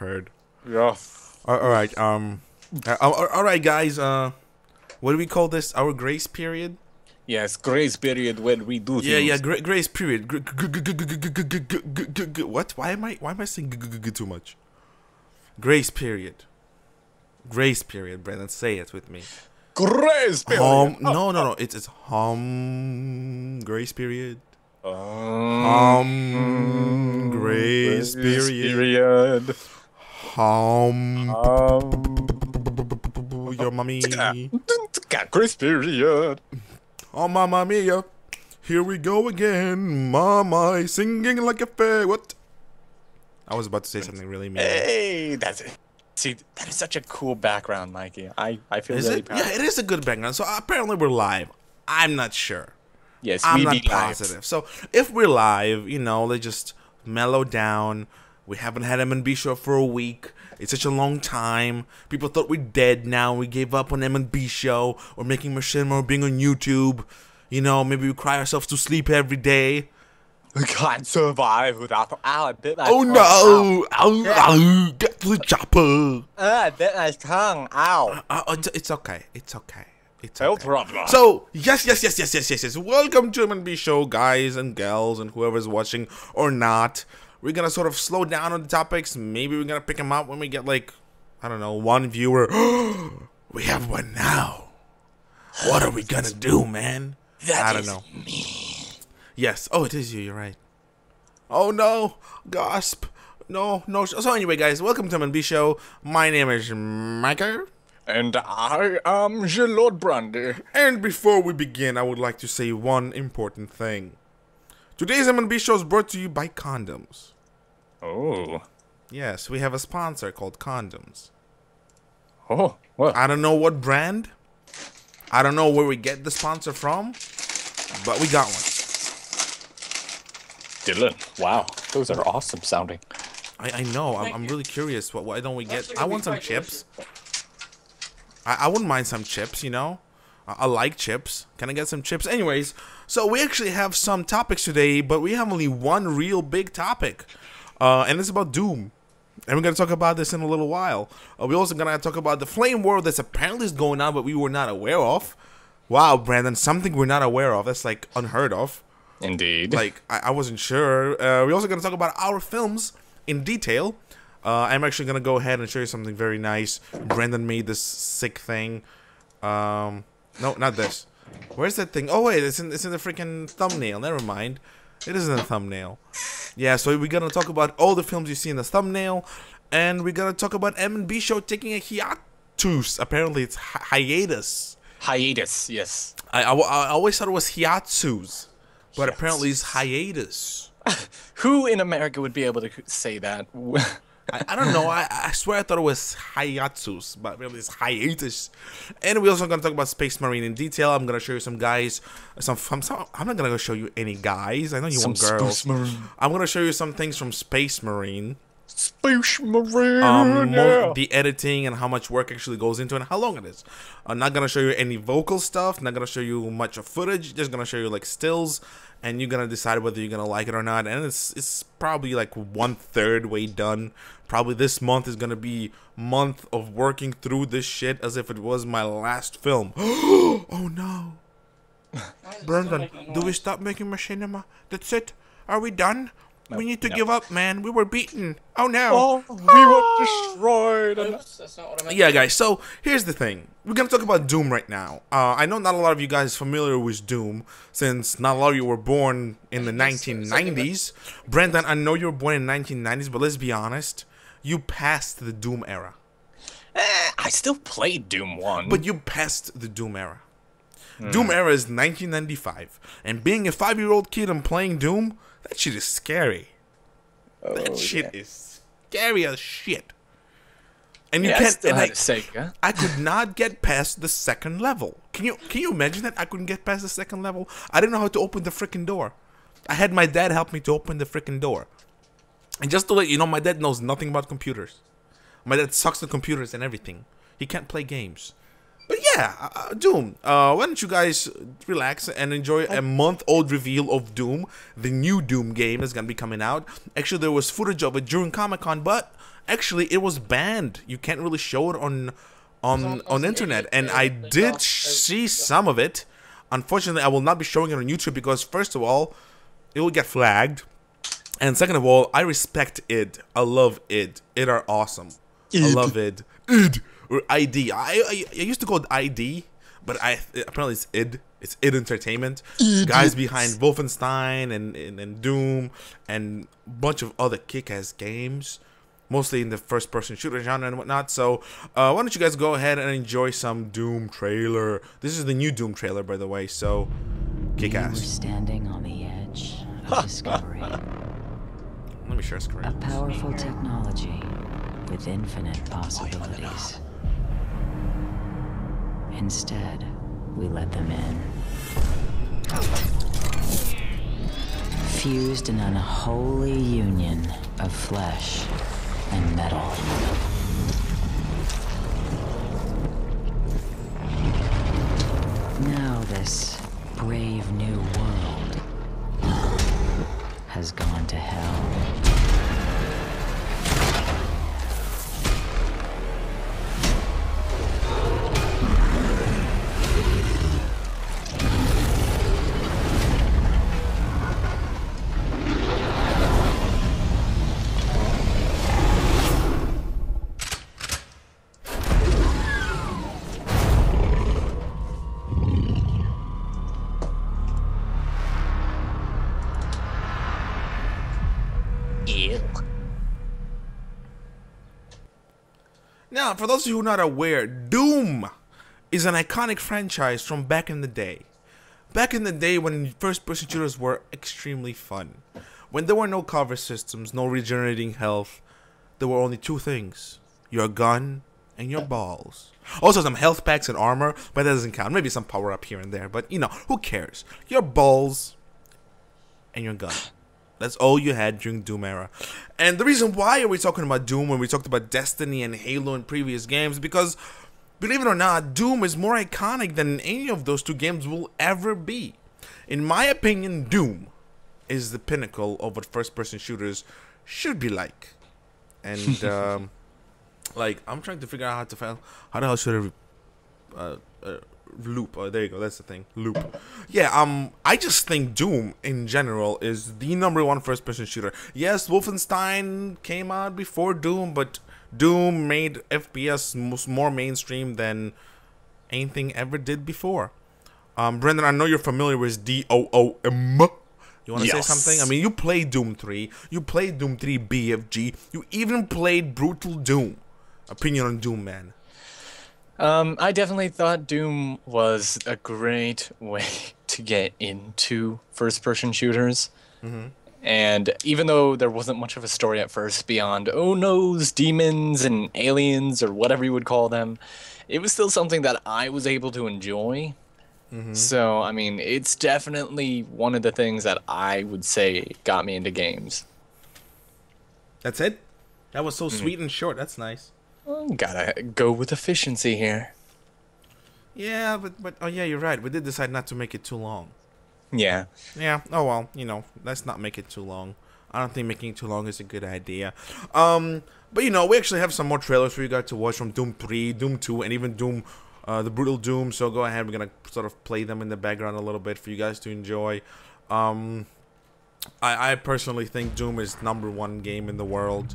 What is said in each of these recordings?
heard. Yeah. All right. All right, guys. What do we call this? Our grace period. Yes, grace period when we do Yeah, things. yeah. Grace period. What? Why am I saying too much? Grace period. Grace period, Brandon. Say it with me. Grace period. No. It's grace period. Grace period. Your mommy. Grace period. Oh, mamma mia. Here we go again. Mama singing like a fairy. What? I was about to say something really mean. Hey, that's it. See, that is such a cool background, Mikey. I feel Is really it? proud. Yeah, it is a good background. So apparently we're live. I'm not sure. Yes, I'm we not be live. positive. So if we're live, you know, let's just mellow down. We haven't had M&B Show for a week. It's such a long time. People thought we're dead now. We gave up on M&B Show or making machine or being on YouTube. You know, maybe we cry ourselves to sleep every day. We can't survive without. Ow, I bit my Oh tongue. no! Ow, get to the chopper. I bit my tongue. Ow. It's okay. It's okay. It's No okay. problem. So, yes. Welcome to M&B Show, guys and gals and whoever's watching or not. We're going to sort of slow down on the topics. Maybe we're going to pick them up when we get, like, I don't know, one viewer. We have one now. What are we going to do, man? I don't know. Me. Yes. Oh, it is you. You're right. Oh, no. Gasp. No. So, anyway, guys, welcome to M&B Show. My name is Micah. And I am Lord Brandy. And before we begin, I would like to say one important thing. Today's M&B Show is brought to you by condoms. Oh. Yes, we have a sponsor called Condoms. Oh, well. I don't know what brand. I don't know where we get the sponsor from, but we got one. Dylan. Wow. Those are awesome sounding. I know. I'm really curious. Why don't we get... I want some chips. I wouldn't mind some chips, you know. I like chips. Can I get some chips? Anyways, so we actually have some topics today, but we have only one real big topic. And it's about Doom. And we're going to talk about this in a little while. We're also going to talk about the flame war that's apparently is going on, but we were not aware of. Wow, Brandon, something we're not aware of. That's like unheard of. Indeed. Like, I wasn't sure. We're also going to talk about our films in detail. I'm actually going to go ahead and show you something very nice. Brandon made this sick thing. No, not this. Where's that thing? Oh, wait, it's in the freaking thumbnail. Never mind. It isn't a thumbnail. Yeah, so we're going to talk about all the films you see in the thumbnail. And we're going to talk about M&B Show taking a hiatus. Apparently, it's hiatus. Hiatus, yes. I always thought it was hiatus. But apparently it's hiatus. Who in America would be able to say that? I don't know. I swear I thought it was hiatus, but really it's hiatus. And we're also going to talk about Space Marine in detail. I'm going to show you some guys. I'm not going to show you any guys. I know you want girls. Space Marine. I'm going to show you some things from Space Marine. Space Marine. The editing and how much work actually goes into it and how long it is. I'm not going to show you any vocal stuff. Not going to show you much of footage. Just going to show you like stills. And you're going to decide whether you're going to like it or not. And it's probably like 1/3 way done. Probably this month is going to be month of working through this shit as if it was my last film. Oh no. Brandon, do we stop making machinima? That's it? Are we done? No, we need to no. give up, man. We were beaten. Oh no. Oh, we were destroyed. That's not what I meant. Yeah, guys, so here's the thing. We're going to talk about Doom right now. I know not a lot of you guys are familiar with Doom, since not a lot of you were born in the 1990s. Brendan, I know you were born in the 1990s, but let's be honest. You passed the Doom era. I still played Doom 1. But you passed the Doom era. Doom era is 1995. And being a 5-year-old kid and playing Doom, that shit is scary. That shit is scary as shit. And you I can't. still And had a Sega. I could not get past the second level. Can you imagine that? I couldn't get past the second level. I didn't know how to open the freaking door. I had my dad help me to open the freaking door. And just to let you know, my dad knows nothing about computers. My dad sucks at computers and everything. He can't play games. But yeah, Doom. Why don't you guys relax and enjoy a month-old reveal of Doom, the new Doom game that's gonna be coming out. Actually, there was footage of it during Comic-Con, but Actually, it was banned. You can't really show it on internet, and I did see some of it. Unfortunately, I will not be showing it on YouTube because, first of all, it will get flagged, and second of all, I respect id. I love id. Id are awesome. I love id. Id or ID. I used to call it ID, but apparently it's id. It's id Entertainment. Guys behind Wolfenstein and Doom and a bunch of other kick-ass games, mostly in the first-person shooter genre and whatnot. So why don't you guys go ahead and enjoy some Doom trailer. This is the new Doom trailer, by the way, so kick-ass. We're standing on the edge of discovery. Let me share screen. A powerful technology with infinite possibilities. Instead, we let them in. Fused in an unholy union of flesh and metal. Now this brave new world has gone to hell. Now, for those of you who are not aware, Doom is an iconic franchise from back in the day. Back in the day when first-person shooters were extremely fun. When there were no cover systems, no regenerating health, there were only two things. Your gun and your balls. Also some health packs and armor, but that doesn't count. Maybe some power-up here and there, but you know, who cares? Your balls and your gun. That's all you had during Doom era. And the reason why are we talking about Doom when we talked about Destiny and Halo in previous games, because believe it or not, Doom is more iconic than any of those two games will ever be. In my opinion, Doom is the pinnacle of what first-person shooters should be like. And like, I'm trying to figure out how the hell should I loop. Oh, there you go. That's the thing. Loop. Yeah. I just think Doom in general is the #1 first-person shooter. Yes, Wolfenstein came out before Doom, but Doom made FPS more mainstream than anything ever did before. Brendan, I know you're familiar with DOOM. You want to say something? I mean, you played Doom 3. You played Doom 3 BFG. You even played Brutal Doom. Opinion on Doom, man. I definitely thought Doom was a great way to get into first-person shooters. And even though there wasn't much of a story at first beyond, oh no's, demons and aliens or whatever you would call them, it was still something that I was able to enjoy. So, I mean, it's definitely one of the things that I would say got me into games. That's it? That was so sweet and short. That's nice. Gotta go with efficiency here. Yeah, but oh yeah, you're right. We did decide not to make it too long. Yeah. Yeah. Oh well, you know, let's not make it too long. I don't think making it too long is a good idea. But you know, we actually have some more trailers for you guys to watch from Doom 3, Doom 2, and even Doom, the Brutal Doom. So go ahead. We're gonna sort of play them in the background a little bit for you guys to enjoy. I personally think Doom is #1 game in the world.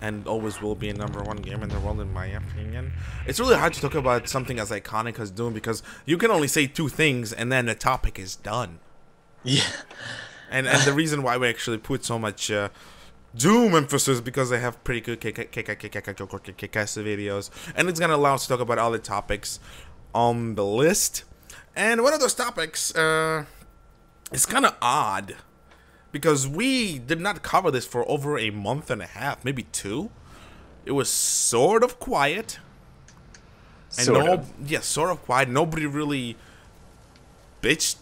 And always will be a #1 game in the world, in my opinion. It's really hard to talk about something as iconic as Doom because you can only say two things and then the topic is done. Yeah. And the reason why we actually put so much Doom emphasis because they have pretty good kick-ass videos. And it's going to allow us to talk about all the topics on the list. And one of those topics is kind of odd. Because we did not cover this for over a month and a half, maybe 2. It was sort of quiet. And sort of quiet. Nobody really bitched,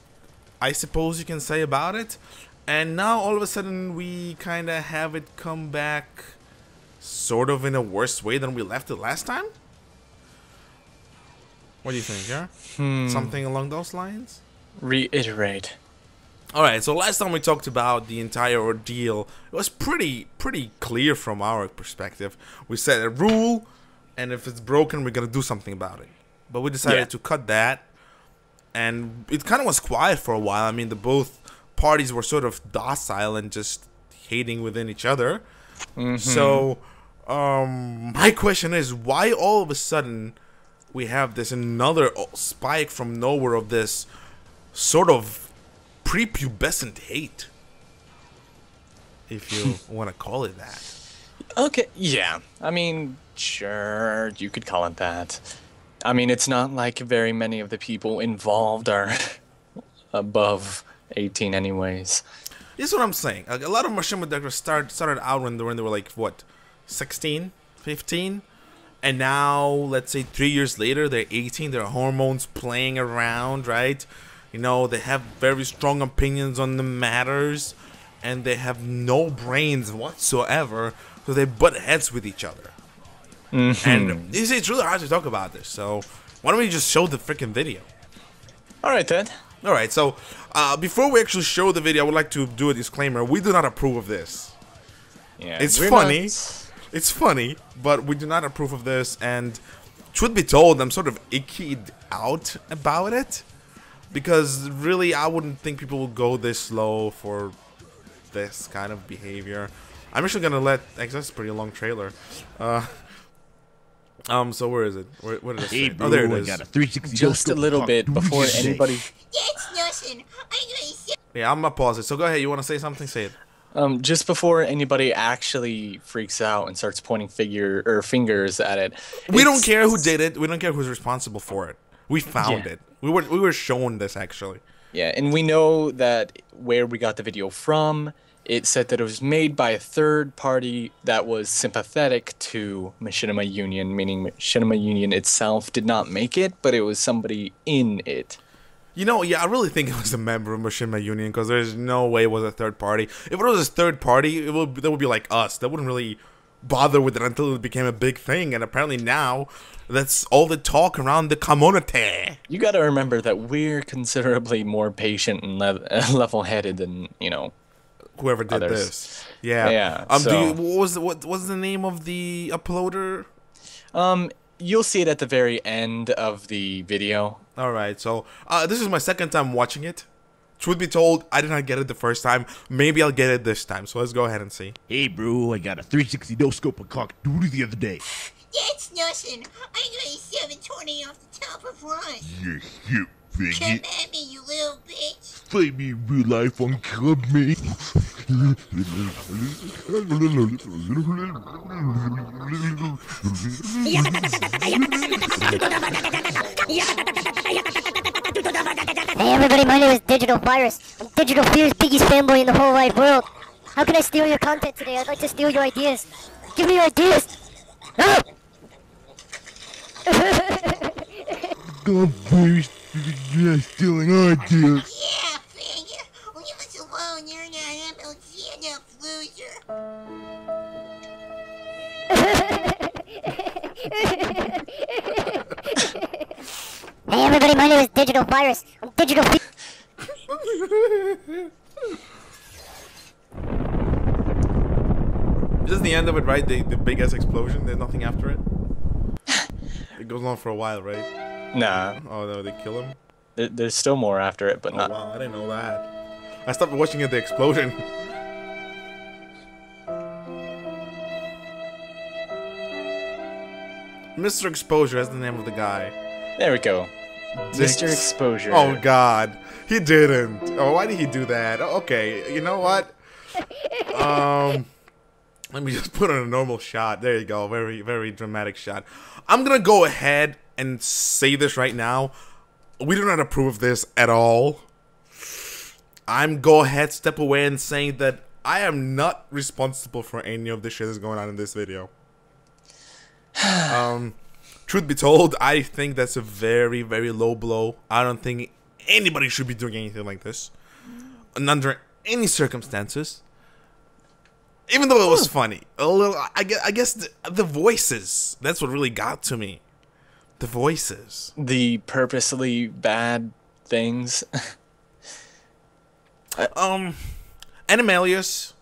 I suppose you can say, about it. And now all of a sudden we kind of have it come back sort of in a worse way than we left it last time. What do you think, yeah? Something along those lines? Reiterate. Alright, so last time we talked about the entire ordeal, it was pretty clear from our perspective. We set a rule, and if it's broken, we're gonna do something about it. But we decided to cut that, and it kind of was quiet for a while. I mean, the both parties were sort of docile and just hating within each other. So, my question is, why all of a sudden we have this another spike from nowhere of this sort of prepubescent hate, if you want to call it that? Okay, yeah. I mean, sure, you could call it that. I mean, it's not like very many of the people involved are above 18 anyways. This is what I'm saying. Like, a lot of machinima directors started out when they were like, what, 16, 15? And now, let's say 3 years later, they're 18, their hormones playing around, right? You know, they have very strong opinions on the matters, and they have no brains whatsoever, so they butt heads with each other. And it's really hard to talk about this, so why don't we just show the freaking video? Alright then. Alright, so before we actually show the video, I would like to do a disclaimer. We do not approve of this. Yeah, it's funny. It's funny, but we do not approve of this, and truth be told, I'm sort of ickied out about it. Because really, I wouldn't think people will go this low for this kind of behavior. I'm actually gonna let. Actually, that's a pretty long trailer. So where is it? What did I say? Bro, Oh, there it I is. got a 360 Just a little bit before anybody... Yeah, I'm gonna pause it. So go ahead. You want to say something? Say it. Just before anybody actually freaks out and starts pointing fingers at it. We don't care who did it. We don't care who's responsible for it. We found it. We were shown this actually. Yeah, and we know that where we got the video from, it said that it was made by a third party that was sympathetic to Machinima Union, meaning Machinima Union itself did not make it, but it was somebody in it. You know, yeah, I really think it was a member of Machinima Union, because there's no way it was a third party. If it was a third party, that would be like us. That wouldn't really bother with it until it became a big thing, and apparently now that's all the talk around the community. You got to remember that we're considerably more patient and level-headed than, you know, whoever did others. This. Yeah. Yeah. So, what was the name of the uploader? You'll see it at the very end of the video. All right. So this is my second time watching it. Truth be told, I did not get it the first time. Maybe I'll get it this time. So let's go ahead and see. Hey, bro, I got a 360 no scope of Call of Duty the other day. That's nothing. I got a 720 off the top of Run. Yes, you Come faggot. at me, you little bitch. Fight me in real life on Club Me. Hey everybody, my name is Digital Virus. I'm Digital Fear's biggest fanboy in the whole wide world. How can I steal your content today? I'd like to steal your ideas. Give me your ideas! Ah! God, baby, you're stealing ideas. Yeah, faggot. Leave us alone. You're not MLG enough, loser. Hey everybody, my name is Digital Virus. I'm Digital Fear. This is the end of it, right? The big ass explosion. There's nothing after it. It goes on for a while, right? Nah, Oh no, they kill him. there's still more after it, but Oh not... wow, I didn't know that. I stopped watching the explosion. Mr. Exposure, that's the name of the guy. There we go. Dicks. Mr. Exposure. Oh god, he didn't. Oh, why did he do that? Okay, you know what? Let me just put on a normal shot. There you go. Very, very dramatic shot. I'm gonna go ahead and say this right now. We do not approve of this at all. I'm go ahead, step away, and saying that I am not responsible for any of the shit that's going on in this video. Truth be told, I think that's a very, very low blow. I don't think anybody should be doing anything like this, and under any circumstances. Even though it was funny, a little. I guess the voices. That's what really got to me. The voices. The purposely bad things. Animalius.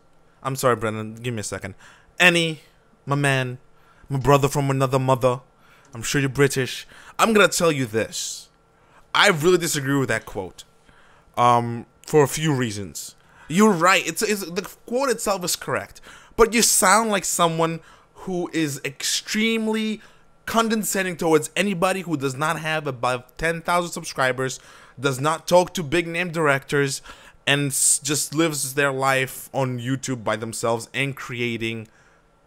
I'm sorry, Brendan. Give me a second. Annie, my man, my brother from another mother. I'm sure you're British. I'm gonna tell you this. I really disagree with that quote. For a few reasons. You're right. It's the quote itself is correct, but you sound like someone who is extremely condescending towards anybody who does not have above 10,000 subscribers, does not talk to big name directors, and just lives their life on YouTube by themselves and creating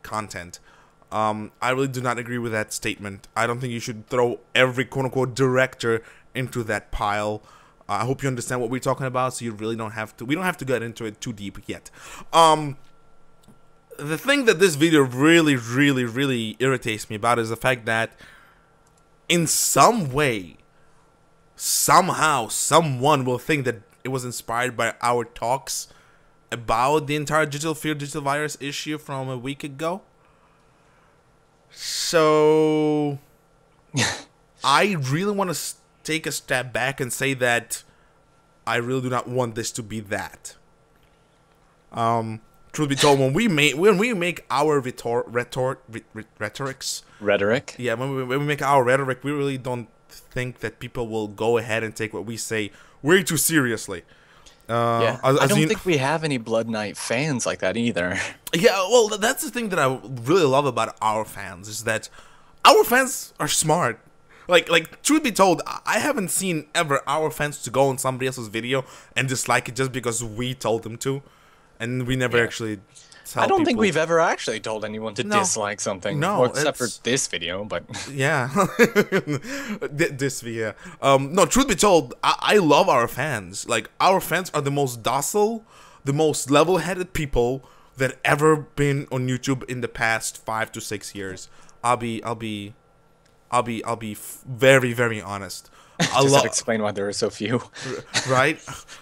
content. I really do not agree with that statement. I don't think you should throw every quote-unquote director into that pile. I hope you understand what we're talking about, so you really don't have to. We don't have to get into it too deep yet. The thing that this video really irritates me about is the fact that in some way, somehow, someone will think that it was inspired by our talks about the entire digital fear, digital virus issue from a week ago. So, I really want to take a step back and say that I really do not want this to be that. Truth be told, when we make our rhetorics, yeah, when we make our rhetoric, we really don't think that people will go ahead and take what we say way too seriously. Yeah, I don't think we have any Blood Knight fans like that either. Yeah, well, that's the thing that I really love about our fans, is that our fans are smart. Like, truth be told, I haven't seen ever our fans to go on somebody else's video and dislike it just because we told them to, and we never actually tell I don't think people. we've ever actually told anyone to dislike something. No, well, except for this video, but... Yeah. This video. No, truth be told, I love our fans. Like, our fans are the most docile, the most level-headed people that ever been on YouTube in the past 5 to 6 years. I'll be very honest. Does that explain why there are so few? Right?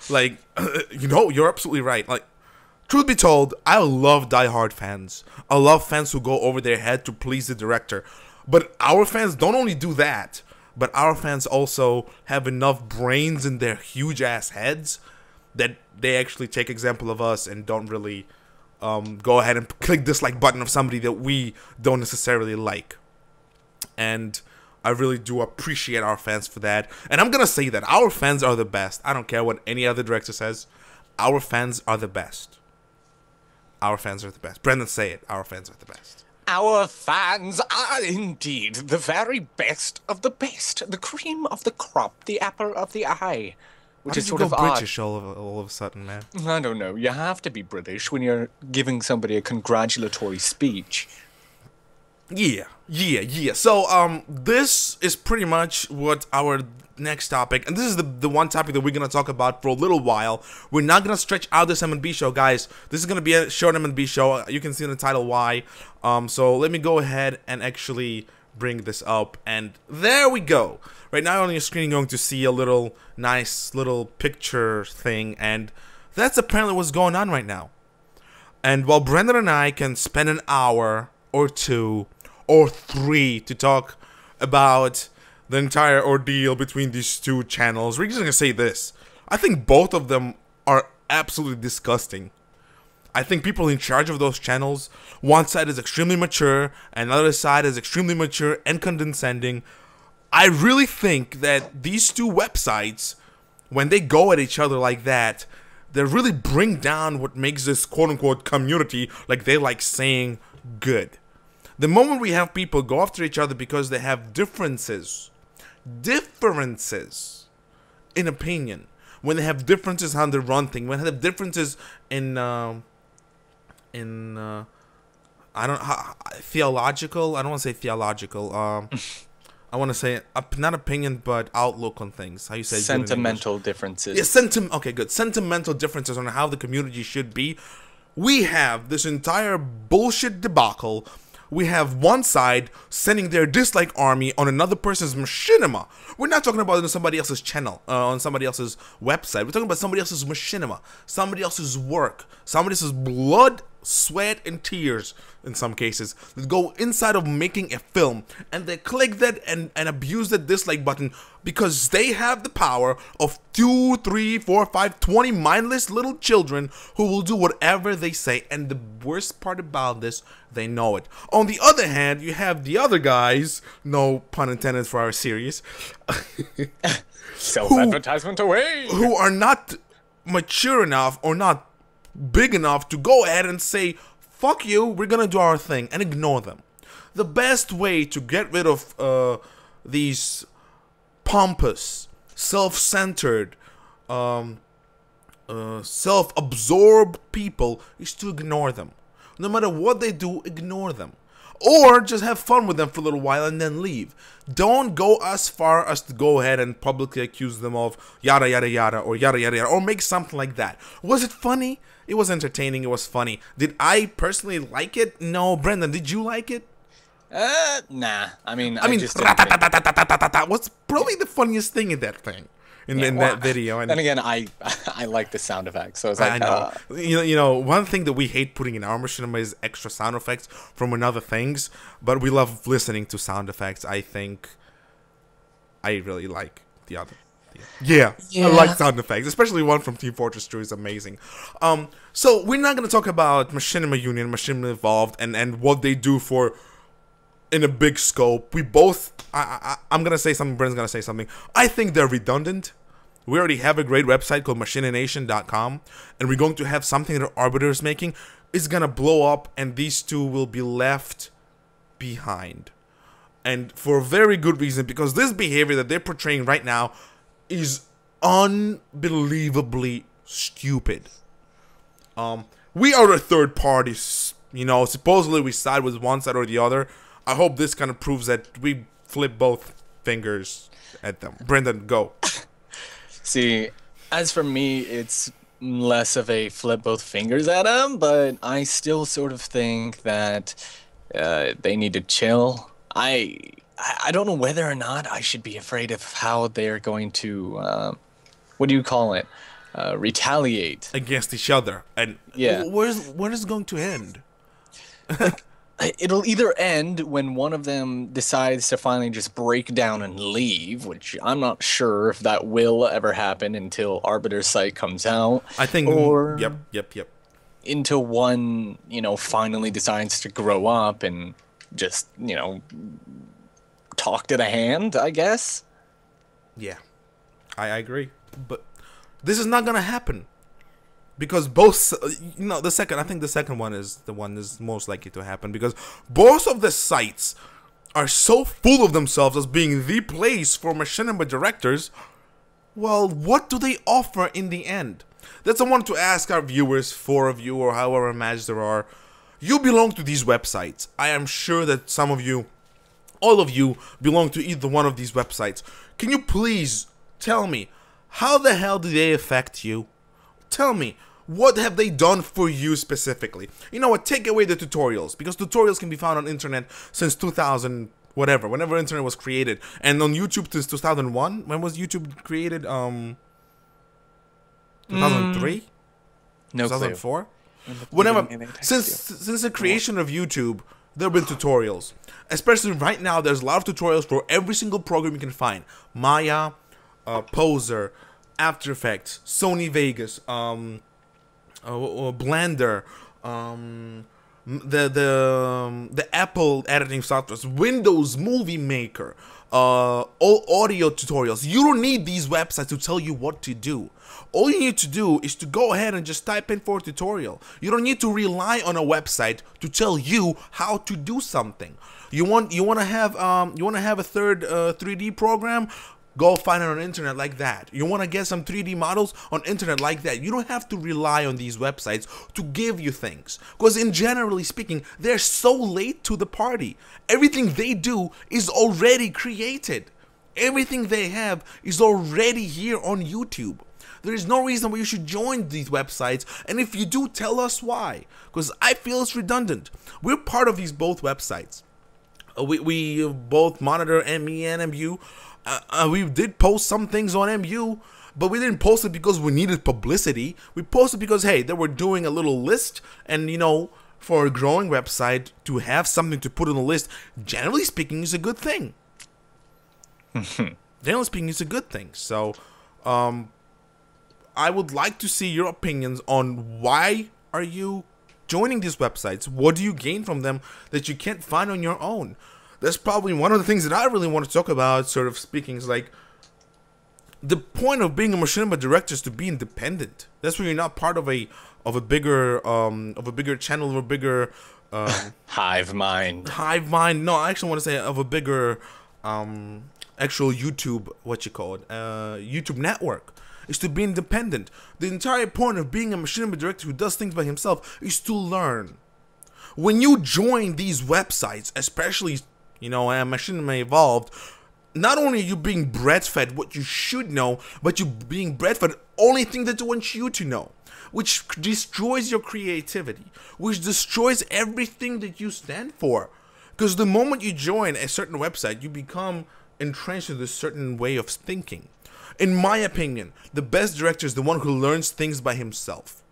Like, you're absolutely right. Like, truth be told, I love diehard fans. I love fans who go over their head to please the director. But our fans don't only do that, but our fans also have enough brains in their huge-ass heads that they actually take example of us and don't really go ahead and click dislike button of somebody that we don't necessarily like. And I really do appreciate our fans for that. And I'm going to say that our fans are the best. I don't care what any other director says. Our fans are the best. Our fans are the best. Brendan, say it. Our fans are the best. Our fans are indeed the very best of the best. The cream of the crop. The apple of the eye. Which is sort of British all of a sudden, man? I don't know. You have to be British when you're giving somebody a congratulatory speech. Yeah. So, this is pretty much what our next topic, and this is the one topic that we're going to talk about for a little while. We're not going to stretch out this M&B show, guys. This is going to be a short M&B show. You can see in the title why. So let me go ahead and actually bring this up, and there we go. Right now on your screen, you're going to see a little nice little picture thing, and that's apparently what's going on right now. And while Brendan and I can spend an hour or 2 or 3 to talk about the entire ordeal between these two channels, we're just gonna say this. I think both of them are absolutely disgusting. I think people in charge of those channels, one side is extremely mature, and the other side is extremely mature and condescending. I really think that these two websites, when they go at each other like that, they really bring down what makes this quote-unquote community, like they like saying, good. The moment we have people go after each other because they have differences in opinion, when they have differences on the run thing, when they have differences in theological, I don't want to say theological, I want to say not opinion but outlook on things. How you say sentimental differences? Yeah, okay, good. Sentimental differences on how the community should be. We have this entire bullshit debacle. We have one side sending their dislike army on another person's machinima. We're not talking about it on somebody else's channel, on somebody else's website. We're talking about somebody else's machinima, somebody else's work, somebody else's blood sweat and tears in some cases that go inside of making a film, and they click that and abuse the dislike button because they have the power of 2, 3, 4, 5, 20 mindless little children who will do whatever they say. And the worst part about this, they know it. On the other hand, you have the other guys, no pun intended for our series, self-advertisement away, who are not mature enough or not big enough to go ahead and say, fuck you, we're gonna do our thing, and ignore them. The best way to get rid of these pompous, self-centered, self-absorbed people is to ignore them. No matter what they do, ignore them. Or just have fun with them for a little while and then leave. Don't go as far as to go ahead and publicly accuse them of yada yada yada or yada yada yada, or make something like that. Was it funny? It was entertaining. It was funny. Did I personally like it? No. Brendan, did you like it? Nah. I mean, what's probably the funniest thing in that thing? In that video. And then again, I like the sound effects, so it's like, I know. You know, one thing that we hate putting in our machinima is extra sound effects from another things, but we love listening to sound effects. I think I really like the other. Yeah, I like sound effects, especially one from Team Fortress 2 is amazing. So we're not going to talk about Machinima Union, Machinima Evolved, and what they do for in a big scope. We both, I'm going to say something, Brent's going to say something. I think they're redundant. We already have a great website called machinination.com, and we're going to have something that Arbiter is making. It's going to blow up, and these two will be left behind. And for a very good reason, because this behavior that they're portraying right now is unbelievably stupid. We are a third party, you know, supposedly we side with one side or the other. I hope this kind of proves that we flip both fingers at them. Brendan, go. See, as for me, it's less of a flip both fingers at them, but I still sort of think that they need to chill. I don't know whether or not I should be afraid of how they're going to, what do you call it, retaliate against each other. And yeah, where is it going to end? It'll either end when one of them decides to finally just break down and leave, which I'm not sure if that will ever happen until Arbiter's site comes out. I think, or yep. Until one, you know, finally decides to grow up and just, you know, talk to the hand, I guess. Yeah, I agree. But this is not gonna happen because both, you know, I think the second one is the one is most likely to happen because both of the sites are so full of themselves as being the place for machinima directors. Well, what do they offer in the end? That's what I want to ask our viewers, 4 of you or however much there are. You belong to these websites. I am sure that some of you, all of you, belong to either one of these websites. Can you please tell me, how the hell do they affect you? Tell me, what have they done for you specifically? You know what, take away the tutorials, because tutorials can be found on internet since 2000, whatever, whenever internet was created. And on YouTube since 2001? When was YouTube created? 2003? No 2004? Whenever, since the creation of YouTube, there have been tutorials. Especially right now, there's a lot of tutorials for every single program you can find. Maya, Poser, After Effects, Sony Vegas, Blender, the Apple editing softwares, Windows Movie Maker, all audio tutorials. You don't need these websites to tell you what to do. All you need to do is to go ahead and just type in for a tutorial. You don't need to rely on a website to tell you how to do something. You want to have a third 3D program? Go find it on the internet like that. You want to get some 3D models on internet like that. You don't have to rely on these websites to give you things. Because in generally speaking, they're so late to the party. Everything they do is already created. Everything they have is already here on YouTube. There is no reason why you should join these websites. And if you do, tell us why. Because I feel it's redundant. We're part of these both websites. We both monitor ME and MU. We did post some things on MU, But we didn't post it because we needed publicity. We posted because, hey, they were doing a little list, and, you know, for a growing website, to have something to put on the list, generally speaking, is a good thing. Generally speaking, it's a good thing. So, I would like to see your opinions on why are you joining these websites? What do you gain from them that you can't find on your own? That's probably one of the things that I really want to talk about, sort of speaking, is like, the point of being a machinima director is to be independent. That's when you're not part of a bigger channel, or a bigger hive mind. No, I actually want to say of a bigger actual YouTube, YouTube network, is to be independent. The entire point of being a machinima director who does things by himself is to learn. When you join these websites, especially, you know, Machinima Evolved, not only are you being breastfed what you should know, but you're being breastfed only thing that they want you to know, which destroys your creativity, which destroys everything that you stand for. Because the moment you join a certain website, you become entrenched in a certain way of thinking. In my opinion, the best director is the one who learns things by himself.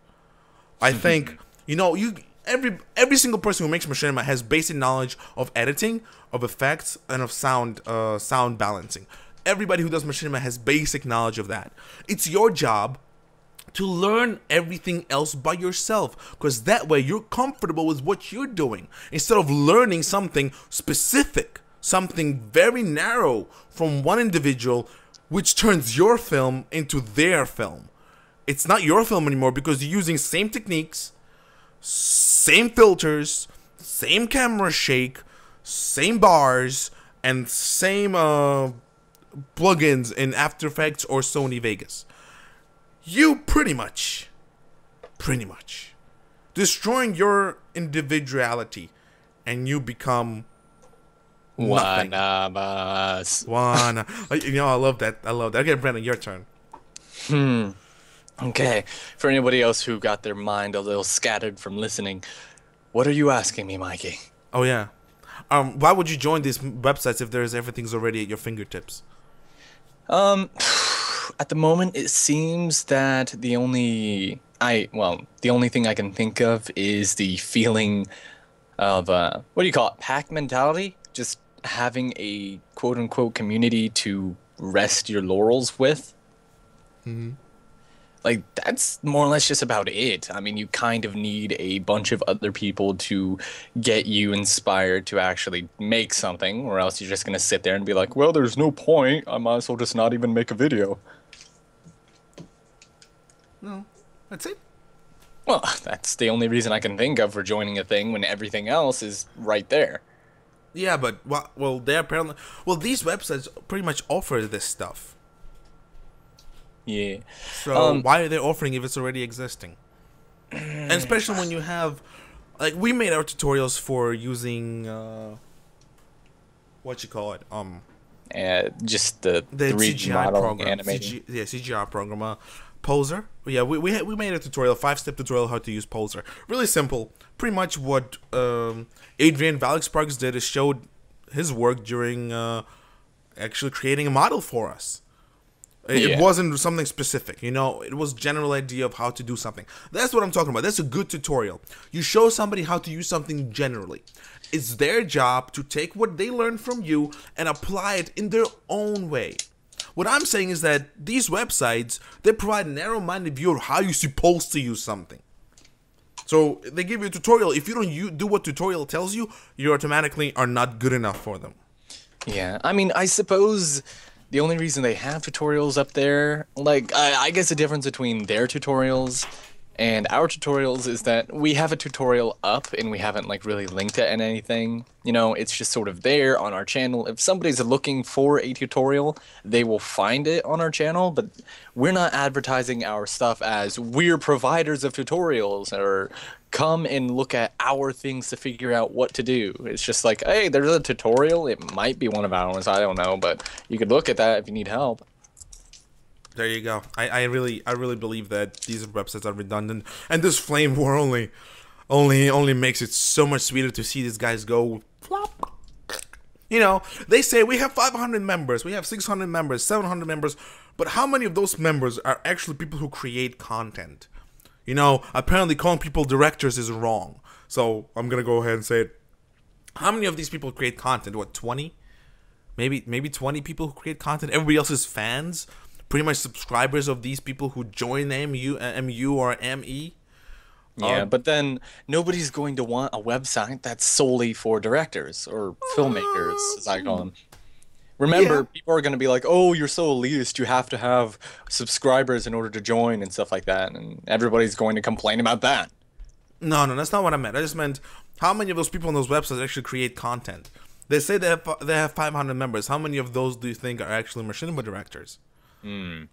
I think, you know, every single person who makes machinima has basic knowledge of editing, of effects, and of sound balancing. Everybody who does machinima has basic knowledge of that. It's your job to learn everything else by yourself, because that way you're comfortable with what you're doing, instead of learning something specific, something very narrow from one individual, which turns your film into their film. It's not your film anymore because you're using same techniques, same filters, same camera shake, same bars, and same plugins in After Effects or Sony Vegas. You pretty much destroying your individuality, and you become nothing. One of us. You know, I love that. Okay, Brandon, your turn. Okay. For anybody else who got their mind a little scattered from listening, what are you asking me, Mikey? Oh yeah. Why would you join these websites if everything's already at your fingertips? At the moment, it seems that the only thing I can think of is the feeling of what do you call it? Pack mentality. Just having a quote-unquote community to rest your laurels with. Mm-hmm. Like, that's more or less just about it. I mean, you kind of need a bunch of other people to get you inspired to actually make something, or else you're just going to sit there and be like, well, there's no point. I might as well just not even make a video. No, that's it. Well, that's the only reason I can think of for joining a thing when everything else is right there. Yeah, but these websites pretty much offer this stuff. Yeah. So why are they offering if it's already existing? And especially when you have, like, we made our tutorials for using just the 3D CGI model program, animating. CGI program, Poser. Yeah, we made a tutorial, 5-step tutorial how to use Poser. Really simple. Pretty much what Adrian Valek-Sparks did is showed his work during actually creating a model for us. It wasn't something specific, you know, it was general idea of how to do something. That's what I'm talking about. That's a good tutorial. You show somebody how to use something generally. It's their job to take what they learn from you and apply it in their own way. What I'm saying is that these websites, they provide a narrow-minded view of how you're supposed to use something. So they give you a tutorial. If you don't do what tutorial tells you, you automatically are not good enough for them. Yeah, I mean, I suppose the only reason they have tutorials up there, like, I guess the difference between their tutorials and our tutorials is that we have a tutorial up and we haven't, like, really linked it and anything. You know, it's just sort of there on our channel. If somebody's looking for a tutorial, they will find it on our channel, but we're not advertising our stuff as we're providers of tutorials or come and look at our things to figure out what to do. It's just like, hey, there's a tutorial. It might be one of ours. I don't know, but you could look at that if you need help. There you go. I really believe that these websites are redundant, and this flame war only makes it so much sweeter to see these guys go flop. You know, they say we have 500 members, we have 600 members, 700 members, but how many of those members are actually people who create content? You know, apparently calling people directors is wrong. So I'm going to go ahead and say it. How many of these people create content? What, 20? Maybe 20 people who create content. Everybody else is fans, pretty much subscribers of these people who join MU or ME. Yeah, but then nobody's going to want a website that's solely for directors or filmmakers, as I call them. Remember, people are going to be like, oh, you're so elitist, you have to have subscribers in order to join and stuff like that, and everybody's going to complain about that. No, that's not what I meant. I just meant how many of those people on those websites actually create content. They say they have 500 members. How many of those do you think are actually machinima directors? How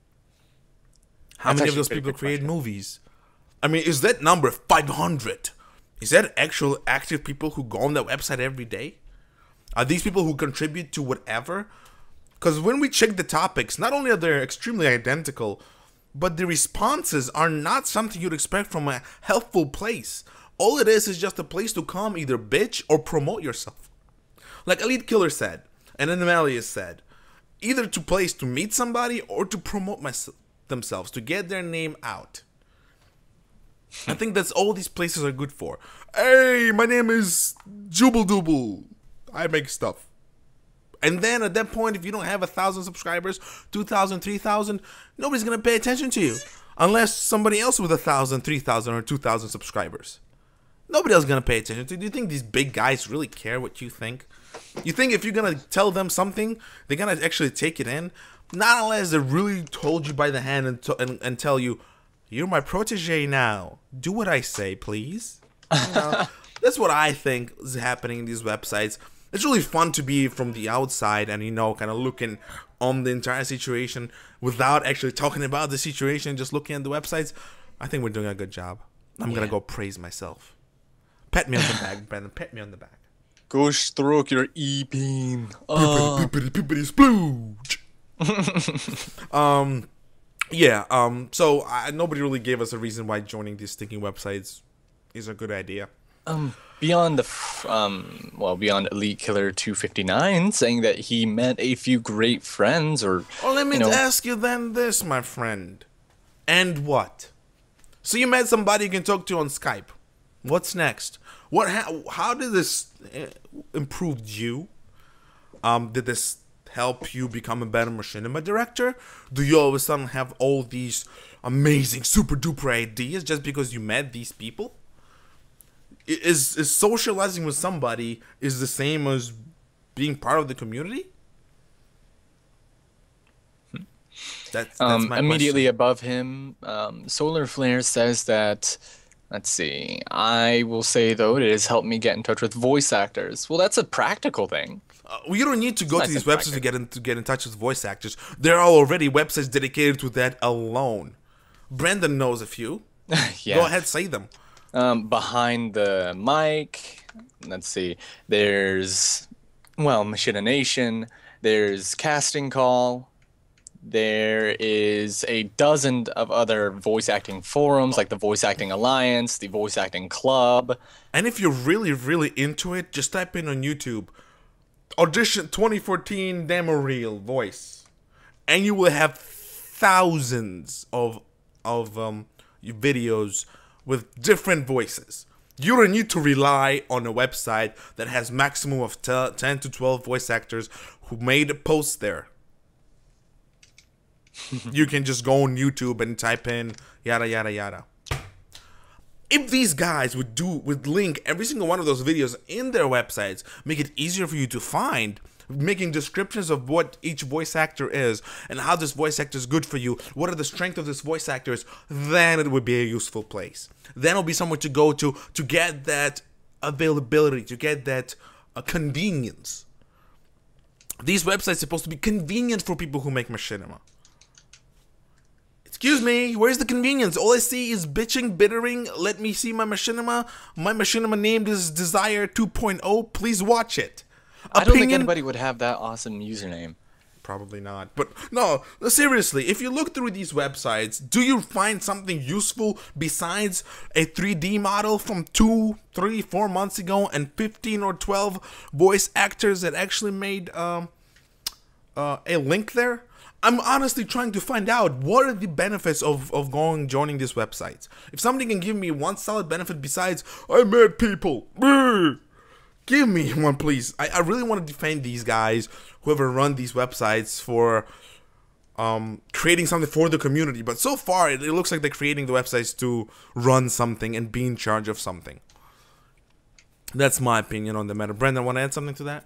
many of those people create movies? I mean, is that number 500? Is that actual active people who go on that website every day? Are these people who contribute to whatever? Because when we check the topics, not only are they extremely identical, but the responses are not something you'd expect from a helpful place. All it is just a place to come either bitch or promote yourself. Like Elite Killer said, and Animalius said, either to place to meet somebody or to promote themselves, to get their name out. I think that's all these places are good for. Hey, my name is Jubal Dooble. I make stuff. And then at that point, if you don't have 1,000 subscribers, 2,000, 3,000, nobody's going to pay attention to you. Unless somebody else with 1,000, 3,000, or 2,000 subscribers. Nobody else is going to pay attention to you. Do you think these big guys really care what you think? You think if you're going to tell them something, they're going to actually take it in? Not unless they really hold you by the hand and tell you, you're my protege now. Do what I say, please. You know, that's what I think is happening in these websites. It's really fun to be from the outside and, you know, kind of looking on the entire situation without actually talking about the situation, just looking at the websites. I think we're doing a good job. I'm going to go praise myself. Pat me on the back, Brandon. Pat me on the back. Go stroke your e-beam. Pippity splooge. So nobody really gave us a reason why joining these stinking websites is a good idea. Beyond beyond Elite Killer 259 saying that he met a few great friends, or well, let me ask you then this, my friend. And what? So you met somebody you can talk to on Skype. What's next? How did this improve you? Did this help you become a better machinima director? Do you all of a sudden have all these amazing super duper ideas just because you met these people? Is socializing with somebody is the same as being part of the community? That's my immediately question. above him, Solar Flare says that, let's see, I will say though, it has helped me get in touch with voice actors. Well, that's a practical thing. You don't need to go to these websites to get in touch with voice actors. There are already websites dedicated to that alone. Brandon knows a few. Yeah. Go ahead, say them. Behind the mic, let's see, there's, Machina Nation, there's Casting Call, there is a dozen of other voice acting forums, like the Voice Acting Alliance, the Voice Acting Club. And if you're really, really into it, just type in on YouTube, Audition 2014 Demo Reel Voice. And you will have thousands of videos with different voices. You don't need to rely on a website that has maximum of 10 to 12 voice actors who made posts there. You can just go on YouTube and type in yada yada yada. If these guys would link every single one of those videos in their websites, make it easier for you to find, making descriptions of what each voice actor is and how this voice actor is good for you, what are the strengths of this voice actors, then it would be a useful place. Then it'll be somewhere to go to get that availability, to get that convenience. These websites are supposed to be convenient for people who make machinima. Excuse me, where's the convenience? All I see is bitching, bittering. Let me see my machinima. My machinima named is Desire 2.0. Please watch it. I don't think anybody would have that awesome username. Probably not. But no, seriously, if you look through these websites, do you find something useful besides a 3D model from 2, 3, 4 months ago and 15 or 12 voice actors that actually made a link there? I'm honestly trying to find out what are the benefits of joining these websites. If somebody can give me one solid benefit besides I met people, give me one, please. I really want to defend these guys, whoever run these websites, for creating something for the community. But so far, it looks like they're creating the websites to run something and be in charge of something. That's my opinion on the matter. Brendan, want to add something to that?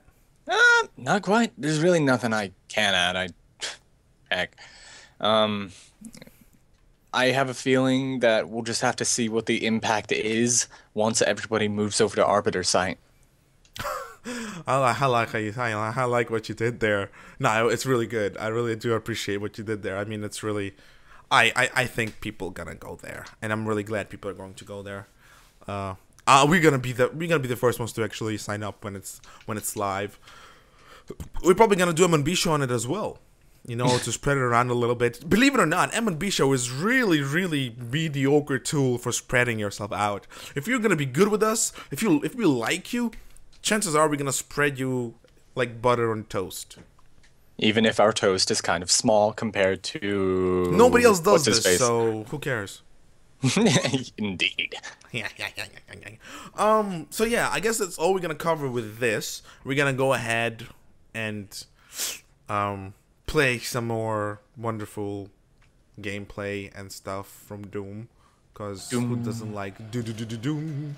Not quite. There's really nothing I can add. Heck. I have a feeling that we'll just have to see what the impact is once everybody moves over to Arbiter's site. I like how I like what you did there. No, it's really good. I really do appreciate what you did there. I mean, it's really, I think people gonna go there, and I'm really glad people are going to go there. We're gonna be the first ones to actually sign up when it's live. We're probably gonna do M&B Show on it as well. You know, to spread it around a little bit. Believe it or not, M&B Show is really, really mediocre tool for spreading yourself out. If you're gonna be good with us, if we like you, chances are we're gonna spread you like butter on toast. Even if our toast is kind of small compared to nobody else does this, so who cares? Indeed. So yeah, I guess that's all we're gonna cover with this. We're gonna go ahead and play some more wonderful gameplay and stuff from Doom, because who doesn't like Doom?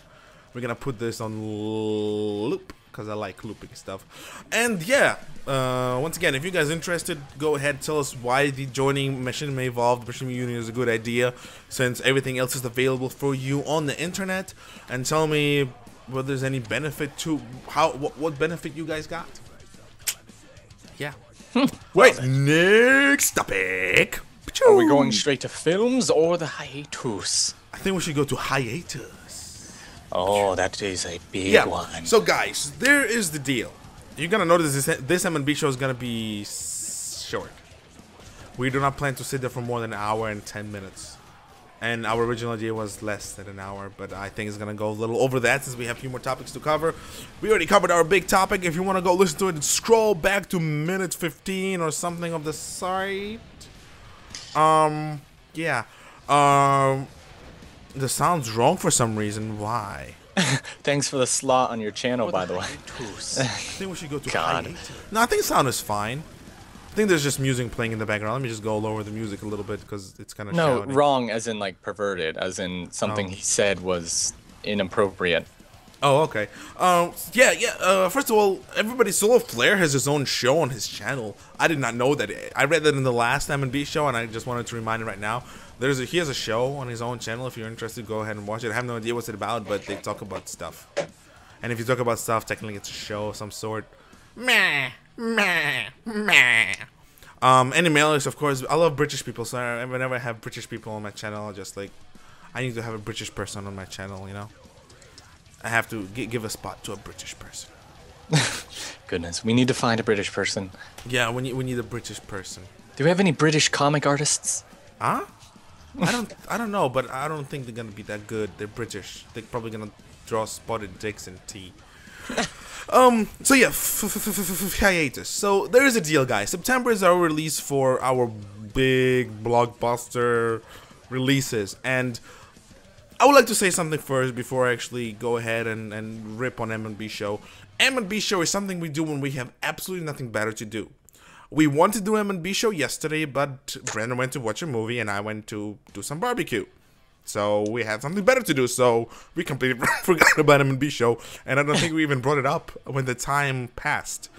We're gonna put this on loop because I like looping stuff. And yeah, once again, if you guys are interested, go ahead, tell us why the joining Machinima Evolved Machinima Union is a good idea, since everything else is available for you on the internet, and tell me whether there's any benefit to what benefit you guys got. Yeah. Wait, next topic. Are we going straight to films or the hiatus? I think we should go to hiatus. Oh, that is a big one. So guys, there is the deal. You're gonna notice this M&B show is gonna be short. We do not plan to sit there for more than an hour and 10 minutes. And our original idea was less than an hour, but I think it's gonna go a little over that since we have a few more topics to cover. We already covered our big topic. If you want to go listen to it, scroll back to minute 15 or something of the site. Yeah. The sound's wrong for some reason. Why? Thanks for the slot on your channel, by the way. I think we should go to God. hiatus. No, I think the sound is fine. I think there's just music playing in the background. Let me just go lower the music a little bit because it's kind of shouting. Wrong, as in like perverted, as in something he said was inappropriate. Oh, okay. First of all, everybody, Solo Flair has his own show on his channel. I did not know that. I read that in the last M&B show, and I just wanted to remind you right now. He has a show on his own channel. If you're interested, go ahead and watch it. I have no idea what's it about, but they talk about stuff. And if you talk about stuff, technically it's a show of some sort. Meh. Any mailers, of course. I love British people, so whenever I have British people on my channel, I'll just like, I need to have a British person on my channel, you know? I have to give a spot to a British person. Goodness, we need to find a British person. Yeah, we need a British person. Do we have any British comic artists? Huh? I don't know, but I don't think they're gonna be that good. They're British. They're probably gonna draw spotted dicks and tea. So yeah, hiatus. So there is a deal, guys. September is our release for our big blockbuster releases, and I would like to say something first before I actually go ahead and rip on M&B Show. M&B Show is something we do when we have absolutely nothing better to do. We wanted to do M&B Show yesterday, but Brandon went to watch a movie and I went to do some barbecue. So we had something better to do, so we completely forgot about M&B Show, and I don't think we even brought it up when the time passed.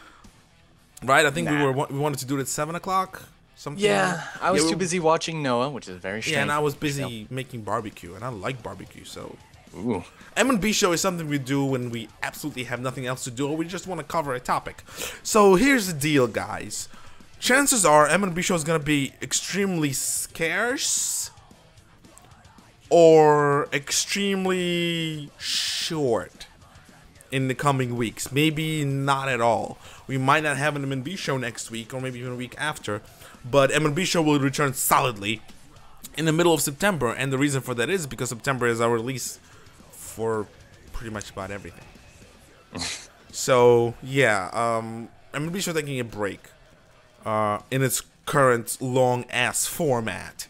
Right? I think we wanted to do it at 7 o'clock. Yeah, I was too busy watching Noah, which is very strange. Yeah, and I was busy making barbecue, and I like barbecue, so... Ooh. M&B Show is something we do when we absolutely have nothing else to do, or we just want to cover a topic. So here's the deal, guys. Chances are M&B Show is going to be extremely scarce or extremely short in the coming weeks. Maybe not at all. We might not have an M&B show next week, or maybe even a week after, but M&B show will return solidly in the middle of September, and the reason for that is because September is our release for pretty much about everything. So yeah, M&B show taking a break in its current long ass format,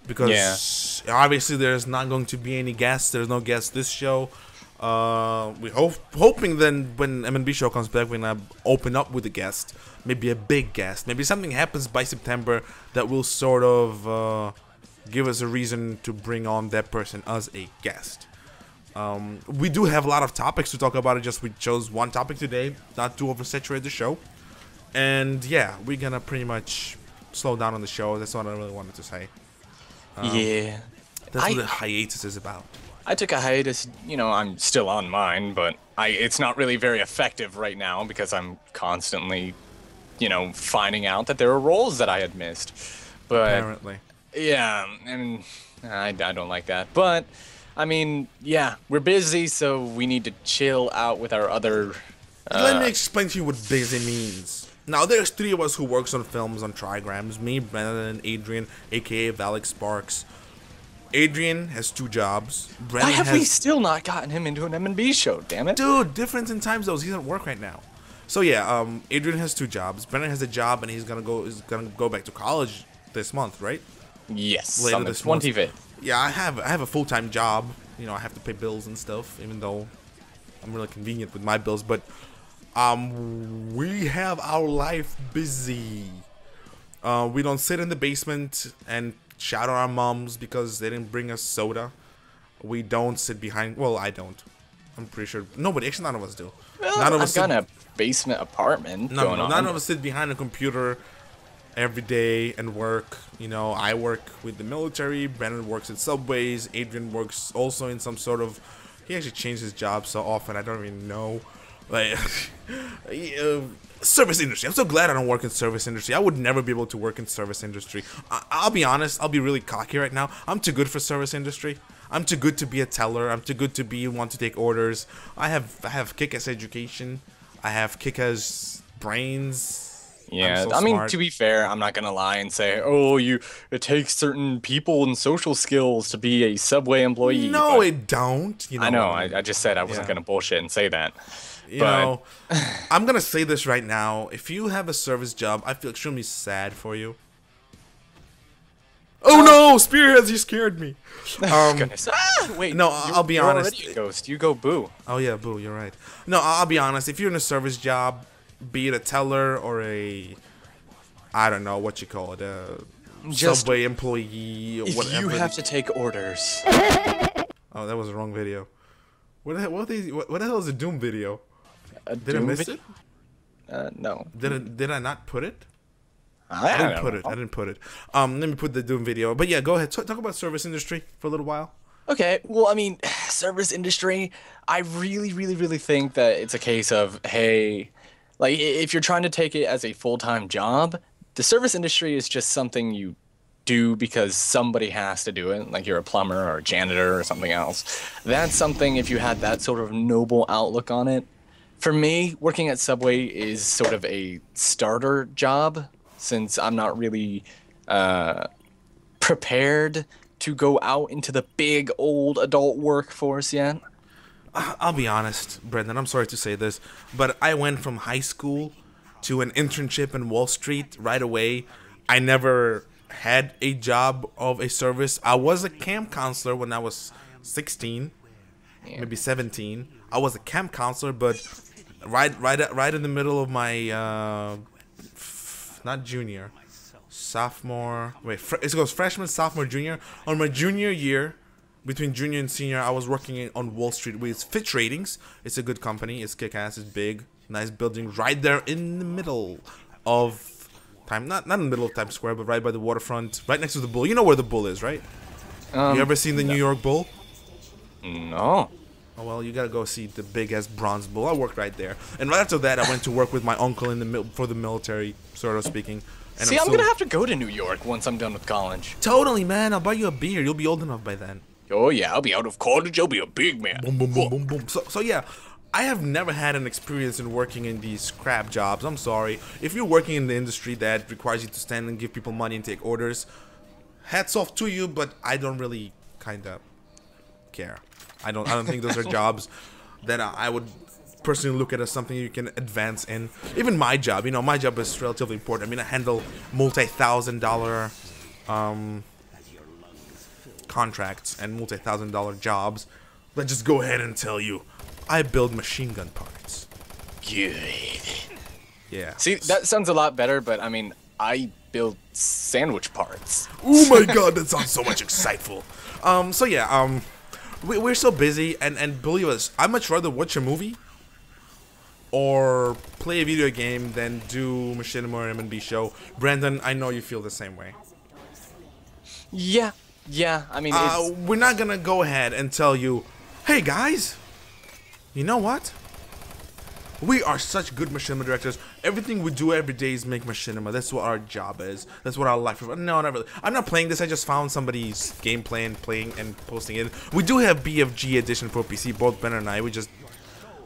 because obviously there's not going to be any guests. There's no guests this show. We hoping then when M&B show comes back, we're gonna open up with a guest, maybe a big guest, maybe something happens by September that will sort of give us a reason to bring on that person as a guest. We do have a lot of topics to talk about. It just we chose one topic today, not to oversaturate the show. And yeah, we're gonna pretty much slow down on the show. That's what I really wanted to say. Yeah. That's what the hiatus is about. I took a hiatus, you know, I'm still on mine, but it's not really very effective right now because I'm constantly, you know, finding out that there are roles that I had missed. But Apparently. yeah, and I don't like that. But I mean, yeah, we're busy, so we need to chill out with our other Let me explain to you what busy means. Now, there's three of us who works on films on Trigrams. Me, Brennan, and Adrian, a.k.a. Valak Sparks. Adrian has 2 jobs. Why have we still not gotten him into an M&B show, damn it? Dude, difference in time zones. He's at work right now. So yeah, Adrian has 2 jobs. Brennan has a job, and he's gonna go back to college this month, right? Yes, Later on the this month. 25th. Yeah, I have a full-time job. You know, I have to pay bills and stuff, even though I'm really convenient with my bills. But we have our life busy. We don't sit in the basement and shout at our moms because they didn't bring us soda. We don't sit behind. Well, I don't. I'm pretty sure nobody. Actually, none of us do. Well, None of I've us got a basement apartment going on. None of us sit behind a computer every day and work. You know, I work with the military. Brandon works at Subways. Adrian works also in some sort of. He actually changed his job so often. I don't even know. Like, service industry. I'm so glad I don't work in service industry. I would never be able to work in service industry. I'll be honest. I'll be really cocky right now. I'm too good for service industry. I'm too good to be a teller. I'm too good to be one to take orders. I have kick-ass education. I have kick-ass brains. Yeah, so I mean, smart. to be fair, I'm not gonna lie and say, oh, it takes certain people and social skills to be a Subway employee. No, but it don't. You know, I know. I just said I wasn't gonna bullshit and say that. You know, I'm gonna say this right now. If you have a service job, I feel extremely sad for you. Oh no, Spearheads! You scared me. Goodness. Ah, wait. No, I'll be honest. You're already a ghost. You go boo. Oh yeah, boo. You're right. No, I'll be honest. If you're in a service job, be it a teller or a, I don't know what you call it, a Just Subway employee or If whatever. you have to take orders. Oh, that was the wrong video. What the hell? What the hell is a Doom video? Did I miss it? No. Did I not put it? I I didn't put it. Let me put the Doom video. But yeah, go ahead. Talk about service industry for a little while. Okay, well, I mean, service industry, I really, really, really think that it's a case of, hey, like, if you're trying to take it as a full-time job, the service industry is just something you do because somebody has to do it, like you're a plumber or a janitor or something else. That's something, if you had that sort of noble outlook on it. For me, working at Subway is sort of a starter job, since I'm not really prepared to go out into the big old adult workforce yet. I'll be honest, Brendan, I'm sorry to say this, but I went from high school to an internship in Wall Street right away. I never had a job of a service. I was a camp counselor when I was 16, maybe 17. I was a camp counselor, but right in the middle of my not junior, sophomore. Wait, it goes freshman, sophomore, junior. On my junior year, between junior and senior, I was working on Wall Street with Fitch Ratings. It's a good company. It's kick-ass. It's big, nice building, right there in the middle of not in the middle of Times Square, but right by the waterfront, right next to the Bull. You know where the Bull is, right? You ever seen the New York Bull? No. Oh, well, you gotta go see the big-ass bronze bull. I worked right there. And right after that, I went to work with my uncle for the military, sort of speaking. And See, I'm gonna have to go to New York once I'm done with college. Totally, man. I'll buy you a beer. You'll be old enough by then. Oh yeah, I'll be out of college. I'll be a big man. Boom, boom, boom, boom, boom. So yeah, I have never had an experience in working in these scrap jobs. I'm sorry. If you're working in the industry that requires you to stand and give people money and take orders, hats off to you, but I don't really kind of care. I don't think those are jobs that I would personally look at as something you can advance in. Even my job, you know, my job is relatively important. I mean, I handle multi-$1,000 contracts and multi-$1,000 jobs. Let's just go ahead and tell you, I build machine gun parts. Good. Yeah. See, that sounds a lot better, but I mean, I build sandwich parts. Oh my god, that sounds so much exciteful. So yeah, we're so busy, and believe us, I'd much rather watch a movie or play a video game than do Machinima or M&B Show. Brandon, I know you feel the same way. Yeah, I mean, it's... we're not gonna go ahead and tell you, hey guys, you know what? We are such good machinima directors. Everything we do every day is make machinima. That's what our job is. That's what our life is. No, not really. I'm not playing this. I just found somebody's gameplay and playing and posting it. We do have BFG edition for PC. Both Ben and I. We're just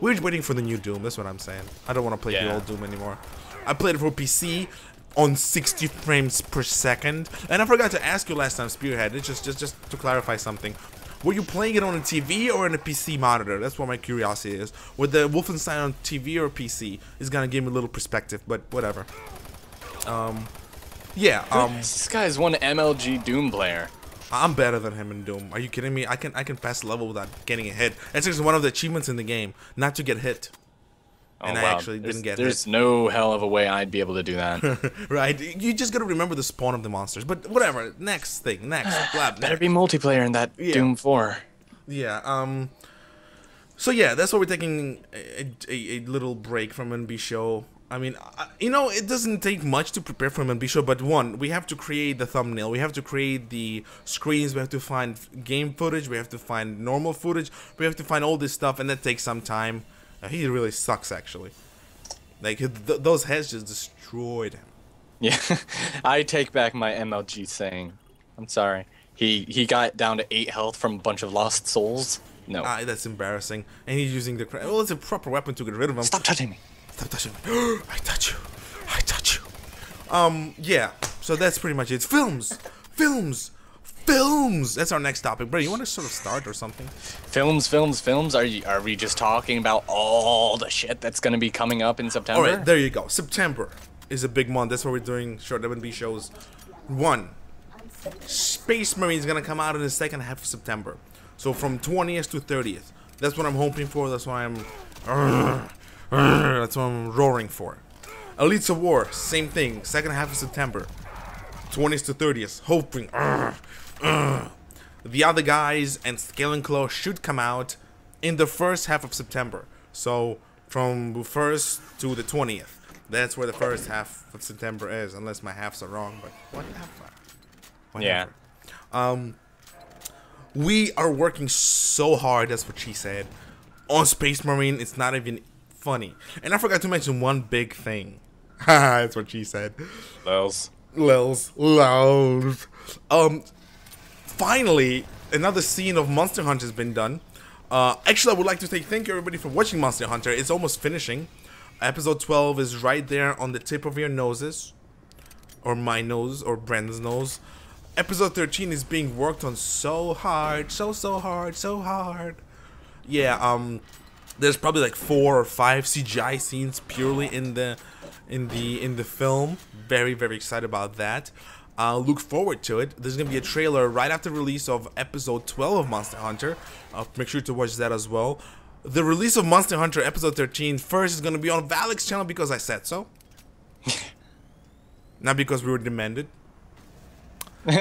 waiting for the new Doom. That's what I'm saying. I don't want to play the old Doom anymore. I played it for PC on 60 frames per second. And I forgot to ask you last time, Spearhead. It's just to clarify something. Were you playing it on a TV or on a PC monitor? That's what my curiosity is. With the Wolfenstein on TV or PC, it's gonna give me a little perspective, but whatever. This guy is one MLG Doom player. I'm better than him in Doom. Are you kidding me? I can pass the level without getting a hit. That's just one of the achievements in the game, not to get hit. And I actually didn't get hit. There's no hell of a way I'd be able to do that. Right? You just gotta remember the spawn of the monsters. But whatever. Next thing. Next. Better be multiplayer in that Doom 4. Yeah. So yeah, that's why we're taking a little break from M&B Show. I mean, you know, it doesn't take much to prepare for M&B Show, but one, we have to create the thumbnail, we have to create the screens, we have to find game footage, we have to find normal footage, we have to find all this stuff, and that takes some time. He really sucks, actually. Like, those heads just destroyed him. Yeah, I take back my MLG saying. I'm sorry. He got down to 8 health from a bunch of lost souls. No. That's embarrassing. And he's using the... Well, it's a proper weapon to get rid of him. Stop touching me. Stop touching me. I touch you. I touch you. Yeah. So that's pretty much it. Films. That's our next topic. Bro, you want to sort of start or something? Films. Are we just talking about all the shit that's going to be coming up in September? All right, there you go. September is a big month. That's why we're doing short M&B shows. 1. Space Marine is going to come out in the second half of September. So from 20th to 30th. That's what I'm hoping for. That's why that's what I'm roaring for. Elites of War, same thing. Second half of September. 20th to 30th. Hoping. The Other Guys and Scale & Claw should come out in the first half of September. So from the 1st to the 20th. That's where the first half of September is, unless my halves are wrong, but whatever. Yeah. We are working so hard, that's what she said, on Space Marine. It's not even funny. And I forgot to mention one big thing. That's what she said. Lils. Finally, another scene of Monster Hunter has been done. Actually, I would like to say thank you everybody for watching Monster Hunter. It's almost finishing. Episode 12 is right there on the tip of your noses. Or my nose, or Brandon's nose. Episode 13 is being worked on so hard. So hard. Yeah, there's probably like 4 or 5 CGI scenes purely in the film. Very excited about that. Look forward to it. There's gonna be a trailer right after release of episode 12 of Monster Hunter. Make sure to watch that as well. The release of Monster Hunter episode 13 first is gonna be on Valek's channel because I said so. Not because we were demanded.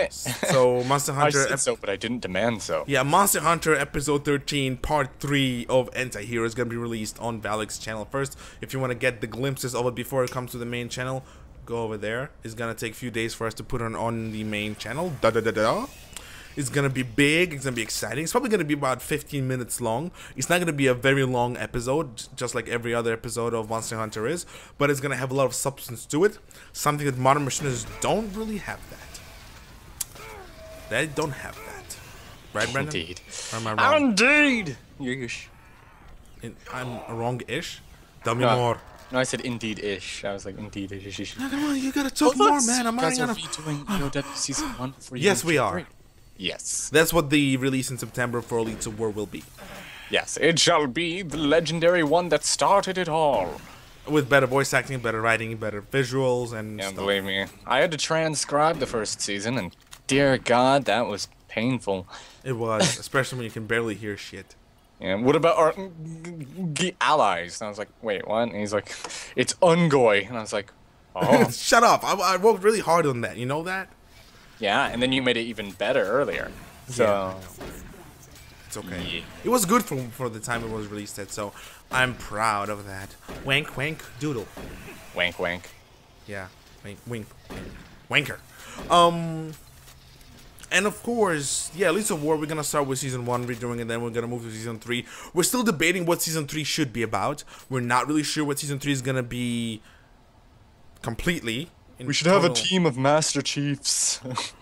So Monster Hunter. I said so, but I didn't demand so. Yeah, Monster Hunter episode 13 part 3 of Anti-Hero is gonna be released on Valek's channel first. If you want to get the glimpses of it before it comes to the main channel, go over there. It's gonna take a few days for us to put it on the main channel. It's gonna be big. It's gonna be exciting. It's probably gonna be about 15 minutes long. It's not gonna be a very long episode, just like every other episode of Monster Hunter is, but it's gonna have a lot of substance to it. Something that modern machiners don't really have that. They don't have that. Right, Brandon? Indeed. Or am I wrong? Indeed. Yeesh. I'm wrong-ish. Tell me No. more. No, I said indeed-ish. I was like, indeed-ish. Come on, you gotta talk more, man. I'm guys not are gonna. redoing EOW Season 1 for you. Yes, we are. Yes. That's what the release in September for Elites of War will be. Yes, it shall be the legendary one that started it all. With better voice acting, better writing, better visuals, and Yeah, stuff. believe me. I had to transcribe the first season, and dear God, that was painful. It was, especially when you can barely hear shit. Yeah, what about our allies? And I was like, wait, what? And he's like, it's Ungoy. And I was like, oh. Shut up! I worked really hard on that. You know that? Yeah, and then you made it even better earlier. So, Yeah. It's okay. Yeah. It was good for the time it was released at, so I'm proud of that. Wank, wank, doodle. wank, wank. Yeah, wink, wink, wanker. And of course, yeah, Elites of War, we're gonna start with Season 1 redoing, and then we're gonna move to Season 3. We're still debating what Season 3 should be about. We're not really sure what Season 3 is gonna be completely. We should have a team of Master Chiefs.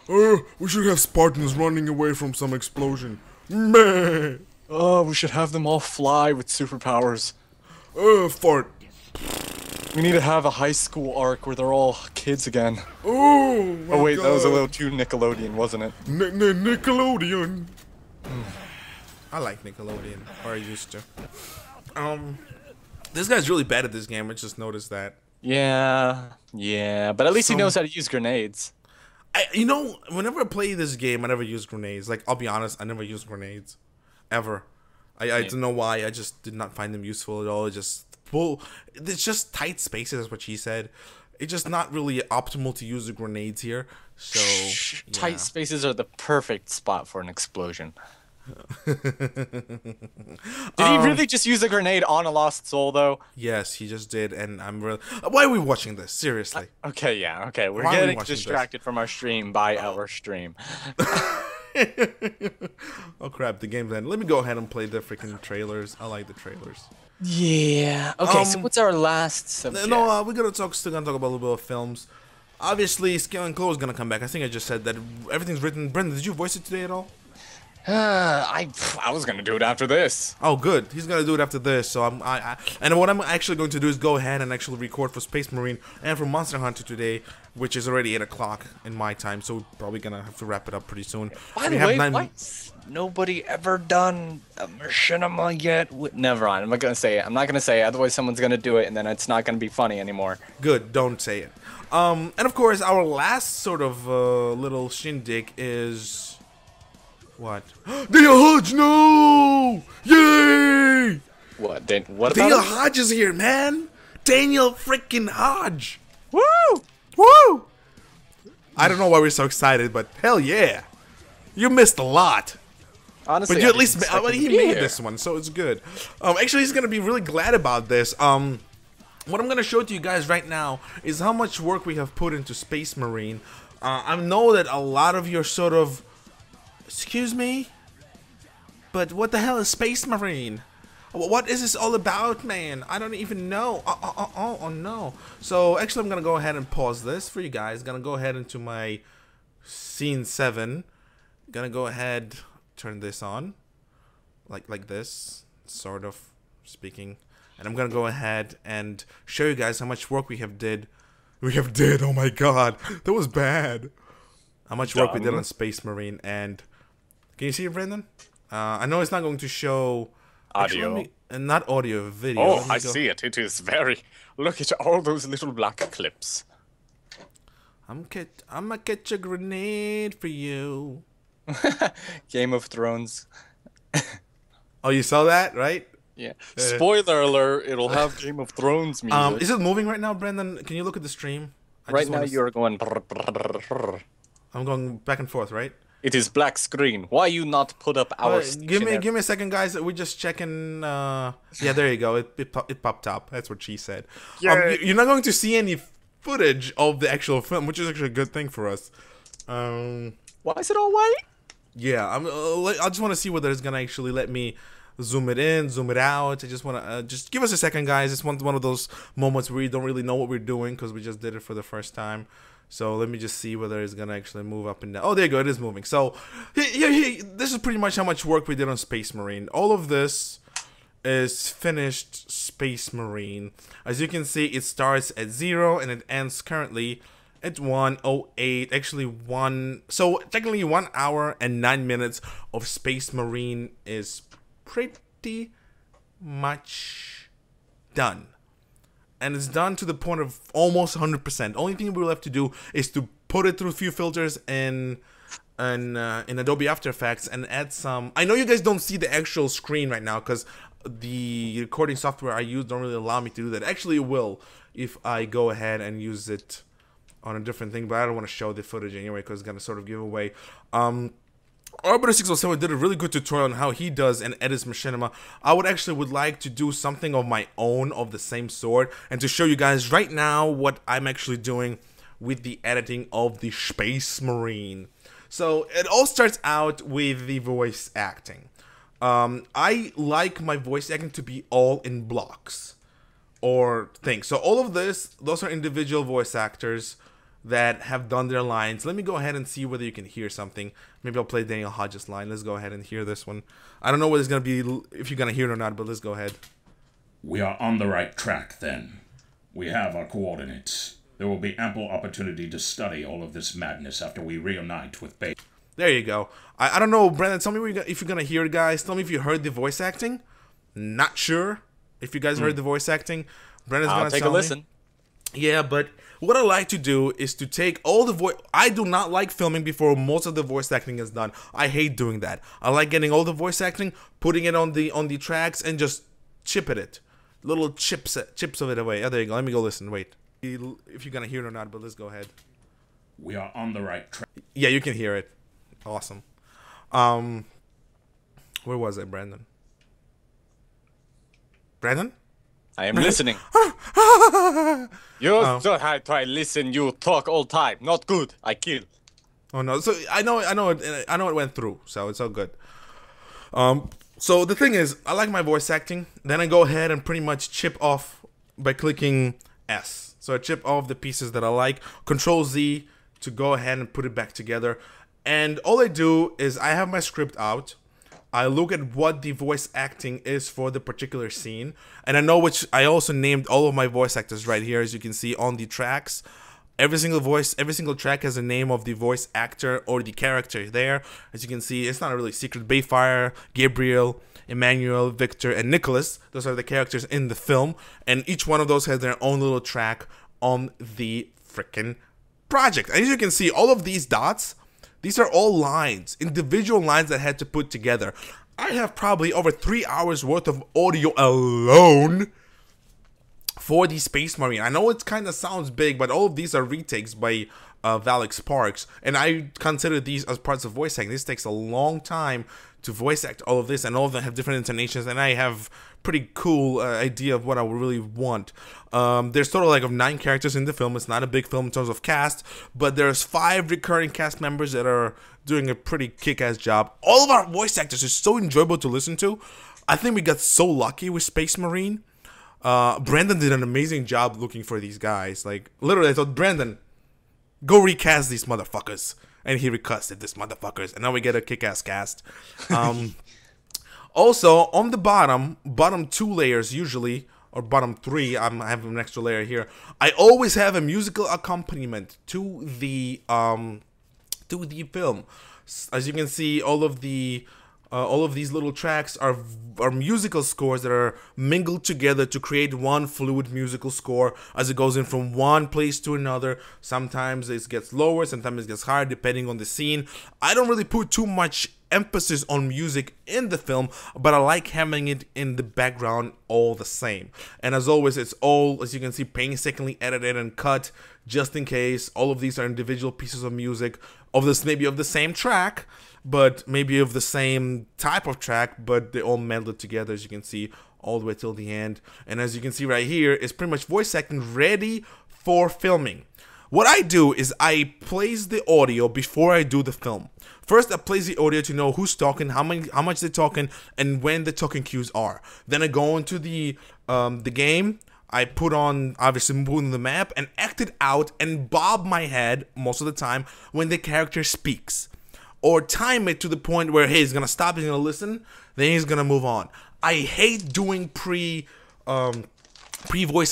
We should have Spartans running away from some explosion. Meh. Oh, we should have them all fly with superpowers. Fart. We need to have a high school arc where they're all kids again. Oh, my Oh wait, God. that was a little too Nickelodeon, wasn't it? Nickelodeon. I like Nickelodeon, or I used to. This guy's really bad at this game. I just noticed that. Yeah, but at least he knows how to use grenades. You know, whenever I play this game, I never use grenades. Like, I'll be honest, I never use grenades, ever. I don't know why. I just did not find them useful at all. It's just tight spaces, is what she said. It's just not really optimal to use the grenades here. So yeah. Tight spaces are the perfect spot for an explosion. Did he really just use a grenade on a lost soul, though? Yes, he just did, and I'm really. Why are we watching this? Seriously. Okay, yeah, okay. We're Why are we getting watching distracted from our stream by our stream. Oh crap! The game's ended. Let me go ahead and play the freaking trailers. I like the trailers. Yeah. Okay, so what's our last subject? No, we're still gonna talk about a little bit of films. Obviously, Skill and Chloe is gonna come back. I think I just said that everything's written. Brendan, did you voice it today at all? I was gonna do it after this. Oh, good. He's gonna do it after this. So and what I'm actually going to do is go ahead and actually record for Space Marine and for Monster Hunter today, which is already 8 o'clock in my time. So we're probably gonna have to wrap it up pretty soon. By the way, why's nobody ever done a machinima yet? Never mind. I'm not gonna say it. I'm not gonna say it. Otherwise, someone's gonna do it, and then it's not gonna be funny anymore. Good. Don't say it. And of course, our last sort of little shindig is. What? Daniel Hodge, no! Yay! What? What Daniel about Hodge is here, man! Daniel freaking Hodge! Woo! Woo! I don't know why we're so excited, but hell yeah! You missed a lot. Honestly, But you at least he made this one, so it's good. Actually, he's gonna be really glad about this. What I'm gonna show to you guys right now is how much work we have put into Space Marine. I know that a lot of your sort of. Excuse me? But what the hell is Space Marine? What is this all about, man? I don't even know. Oh, no. So, actually, I'm going to go ahead and pause this for you guys. Going to go ahead into my scene 7. Going to go ahead, turn this on. Like this, sort of speaking. And I'm going to go ahead and show you guys how much work we have did. Oh my god. That was bad. How much work we did on Space Marine, and can you see it, Brendan? I know it's not going to show audio. Not audio, video. Oh, I see it. It is very. Look at all those little black clips. I'm gonna catch a grenade for you. Game of Thrones. Oh, you saw that, right? Yeah. Spoiler alert! It'll have Game of Thrones music. Is it moving right now, Brendan? Can you look at the stream? Right now, you're going. I'm going back and forth, right? It is black screen. Why you not put up our? Give me a second, guys. We're just checking. Yeah, there you go. It popped up. That's what she said. You're not going to see any footage of the actual film, which is actually a good thing for us. Why is it all white? Yeah, I just want to see whether it's gonna actually let me zoom it in, zoom it out. I just want to just give us a second, guys. It's one of those moments where we don't really know what we're doing because we just did it for the first time. So let me just see whether it's gonna actually move up and down. Oh, there you go. It is moving. So this is pretty much how much work we did on Space Marine. All of this is finished Space Marine. As you can see, it starts at 0 and it ends currently at 1:08. Actually, so technically 1 hour and 9 minutes of Space Marine is pretty much done. And it's done to the point of almost 100%. Only thing we'll have to do is to put it through a few filters in Adobe After Effects and add some. I know you guys don't see the actual screen right now because the recording software I use don't really allow me to do that. Actually, it will if I go ahead and use it on a different thing, but I don't want to show the footage anyway because it's gonna sort of give away. Arbiter 607 did a really good tutorial on how he does and edits machinima. I would like to do something of my own of the same sort and to show you guys right now what I'm actually doing with the editing of the Space Marine. So it all starts out with the voice acting. I like my voice acting to be all in blocks or things. So all of this, those are individual voice actors that have done their lines. Let me go ahead and see whether you can hear something. Maybe I'll play Daniel Hodges' line. Let's go ahead and hear this one. I don't know what it's going to be, if you're going to hear it or not, but let's go ahead. We are on the right track then. We have our coordinates. There will be ample opportunity to study all of this madness after we reunite with Base. There you go. I don't know, Brandon, tell me if you're going to hear it, guys. Tell me if you heard the voice acting. Not sure if you guys heard the voice acting. Brandon's going to take a listen. Yeah, but what I like to do is to take all the voice. I do not like filming before most of the voice acting is done. I hate doing that. I like getting all the voice acting, putting it on the tracks, and just chipping it. Little chips of it away. Oh, there you go. Let me go listen. Wait. If you're going to hear it or not, but let's go ahead. We are on the right track. Yeah, you can hear it. Awesome. Where was I, Brandon? Brandon? I am listening. You don't have to listen. You talk all time. Not good. I kill. Oh no! So I know it went through. So it's all good. So the thing is, I like my voice acting. Then I go ahead and pretty much chip off by clicking S. So I chip off the pieces that I like. Control Z to go ahead and put it back together. And all I do is I have my script out. I look at what the voice acting is for the particular scene, and I know which. I also named all of my voice actors right here, as you can see on the tracks. Every single track has a name of the voice actor or the character there. As you can see, it's not a really secret. Bayfire, Gabriel, Emmanuel, Victor, and Nicholas. Those are the characters in the film, and each one of those has their own little track on the freaking project. As you can see, all of these dots. These are all lines, individual lines that I had to put together. I have probably over 3 hours worth of audio alone for the Space Marine. I know it kind of sounds big, but all of these are retakes by Valek Sparks, and I consider these as parts of voice acting. This takes a long time to voice act all of this, and all of them have different intonations, and I have pretty cool idea of what I would really want. There's total like of 9 characters in the film. It's not a big film in terms of cast, but there's 5 recurring cast members that are doing a pretty kick-ass job. All of our voice actors are so enjoyable to listen to. I think we got so lucky with Space Marine. Brandon did an amazing job looking for these guys. Like, literally, I thought, Brandon, go recast these motherfuckers. And he recasted these motherfuckers. And now we get a kick-ass cast. Also, on the bottom 2 layers usually, or bottom 3, I have an extra layer here. I always have a musical accompaniment to the film. As you can see, all of these little tracks are musical scores that are mingled together to create one fluid musical score as it goes in from one place to another. Sometimes it gets lower, sometimes it gets higher, depending on the scene. I don't really put too much emphasis on music in the film, but I like having it in the background all the same. And as always, it's all, as you can see, painstakingly edited and cut, just in case. All of these are individual pieces of music, maybe of the same track, but maybe of the same type of track, but they all melded together, as you can see, all the way till the end. And as you can see right here, it's pretty much voice acting ready for filming. What I do is I place the audio before I do the film. First, I place the audio to know who's talking, how much they're talking, and when the talking cues are. Then I go into the game. I put on, obviously, moving the map and act it out and bob my head most of the time when the character speaks. Or time it to the point where, hey, he's going to stop, he's going to listen, then he's going to move on. I hate doing pre-voice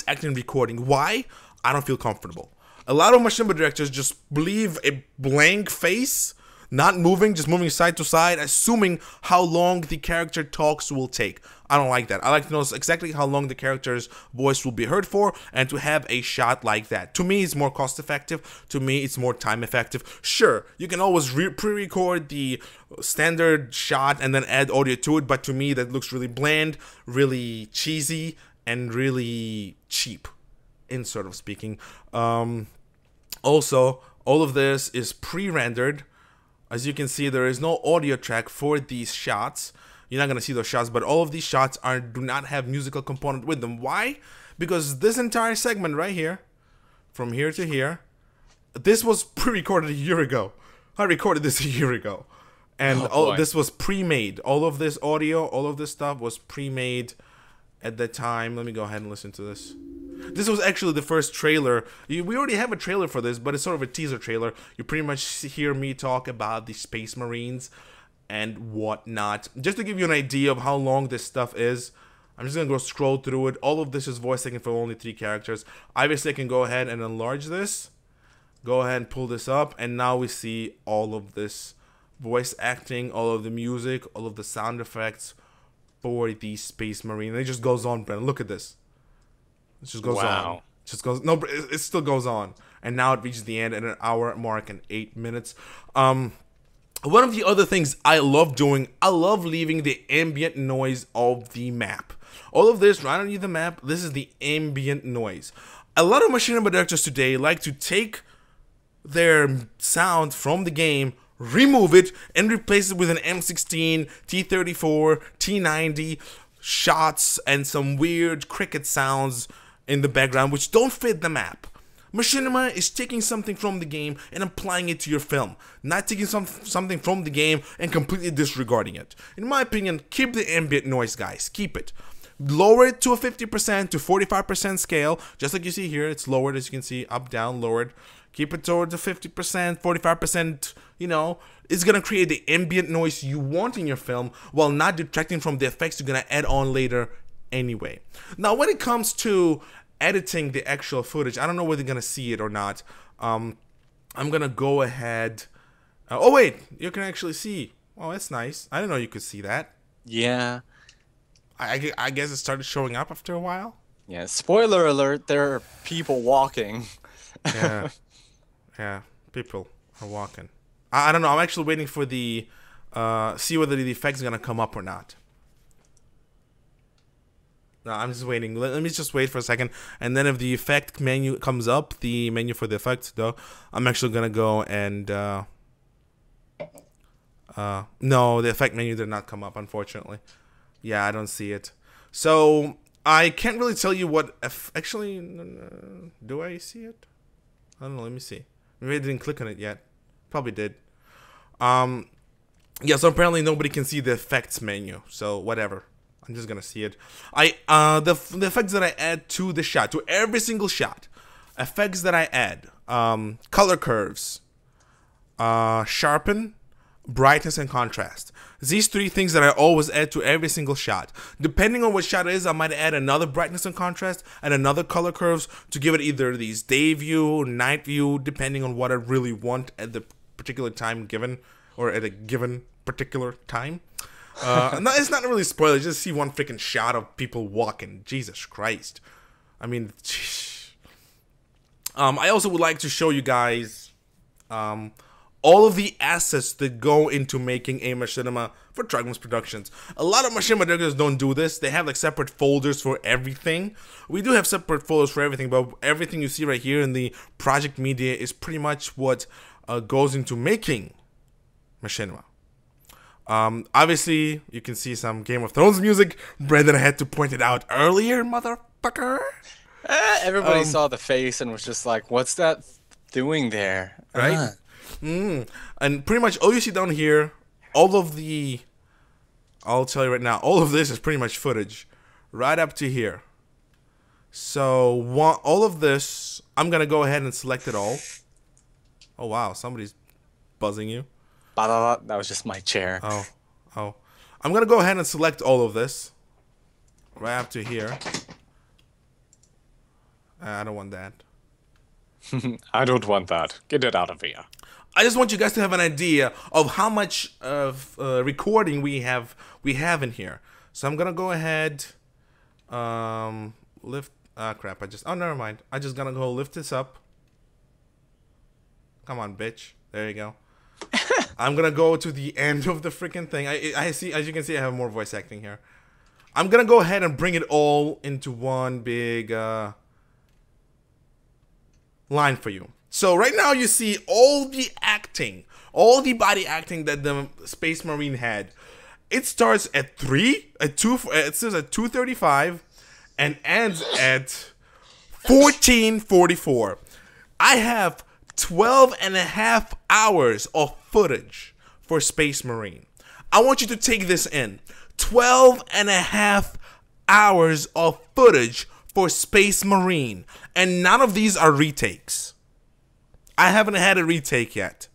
acting recording. Why? I don't feel comfortable. A lot of machinima directors just leave a blank face, not moving, just moving side to side, assuming how long the character talks will take. I don't like that. I like to know exactly how long the character's voice will be heard for, and to have a shot like that. To me, it's more cost effective. To me, it's more time effective. Sure, you can always pre-record the standard shot and then add audio to it, but to me, that looks really bland, really cheesy, and really cheap, in sort of speaking. Also, all of this is pre-rendered. As you can see, there is no audio track for these shots. You're not going to see those shots, but all of these shots do not have musical component with them. Why? Because this entire segment right here, from here to here, this was pre-recorded a year ago. I recorded this a year ago. And all this was pre-made. All of this audio, all of this stuff was pre-made at the time. Let me go ahead and listen to this. This was actually the first trailer. We already have a trailer for this, but it's sort of a teaser trailer. You pretty much hear me talk about the Space Marines and whatnot. Just to give you an idea of how long this stuff is, I'm just going to go scroll through it. All of this is voice acting for only 3 characters. Obviously, I can go ahead and enlarge this. Go ahead and pull this up, and now we see all of this voice acting, all of the music, all of the sound effects for the Space Marine. And it just goes on, Brennan. Look at this. It just goes on. It just goes. No, it still goes on. And now it reaches the end at an hour mark and 8 minutes. One of the other things I love doing, I love leaving the ambient noise of the map. All of this right underneath the map, this is the ambient noise. A lot of machinima directors today like to take their sound from the game, remove it, and replace it with an M16, T-34, T-90 shots and some weird cricket sounds in the background which don't fit the map. Machinima is taking something from the game and applying it to your film, not taking something from the game and completely disregarding it. In my opinion, keep the ambient noise, guys. Keep it. Lower it to a 50% to 45% scale, just like you see here. It's lowered, as you can see, up, down, lowered. Keep it towards the 50%, 45%, you know. It's going to create the ambient noise you want in your film while not detracting from the effects you're going to add on later anyway. Now, when it comes to editing the actual footage, I don't know whether you're going to see it or not. I'm going to go ahead. Oh, wait, you can actually see. Oh, that's nice. I didn't know you could see that. Yeah. I guess it started showing up after a while. Yeah, spoiler alert, there are people walking. Yeah. Yeah, people are walking. I don't know. I'm actually waiting for the see whether the effect's gonna come up or not. No, I'm just waiting. Let me just wait for a second, and then if the effect menu comes up, the menu for the effects though, I'm actually gonna go and no, the effect menu did not come up, unfortunately. Yeah, I don't see it. So I can't really tell you what. Actually, do I see it? I don't know. Let me see. Maybe I didn't click on it yet. Probably did. Yeah, so apparently nobody can see the effects menu. So whatever. I'm just gonna see it. The effects that I add to the shot, to every single shot, effects that I add, color curves, sharpen, brightness, and contrast. These 3 things that I always add to every single shot. Depending on what shot it is, I might add another brightness and contrast and another color curves to give it either these day view, night view, depending on what I really want at the particular time given, or at a given particular time. No, it's not really spoiler. Just see one freaking shot of people walking. Jesus Christ. I mean, I also would like to show you guys all of the assets that go into making a machinima for Dragons Productions. A lot of machinima directors don't do this. They have like separate folders for everything. We do have separate folders for everything, but everything you see right here in the project media is pretty much what goes into making machinima. Obviously, you can see some Game of Thrones music. Brendan had to point it out earlier, motherfucker. Everybody saw the face and was just like, what's that doing there? Right? And pretty much all you see down here, all of the, I'll tell you right now, all of this is pretty much footage right up to here. So all of this, I'm going to go ahead and select it all. Oh, wow. Somebody's buzzing you. That was just my chair. Oh. I'm going to go ahead and select all of this. right up to here. I don't want that. I don't want that. Get it out of here. I just want you guys to have an idea of how much of recording we have in here. So I'm gonna go ahead, lift. Crap! Oh, never mind. I just gonna go lift this up. Come on, bitch. There you go. I'm gonna go to the end of the freaking thing. I see, as you can see, I have more voice acting here. I'm gonna go ahead and bring it all into one big line for you. So right now you see all the acting, all the body acting that the Space Marine had. It starts at 2, it says at 2:35 and ends at 14:44. I have 12 and a half hours of footage for Space Marine. I want you to take this in. 12 and a half hours of footage for Space Marine. And none of these are retakes. I haven't had a retake yet.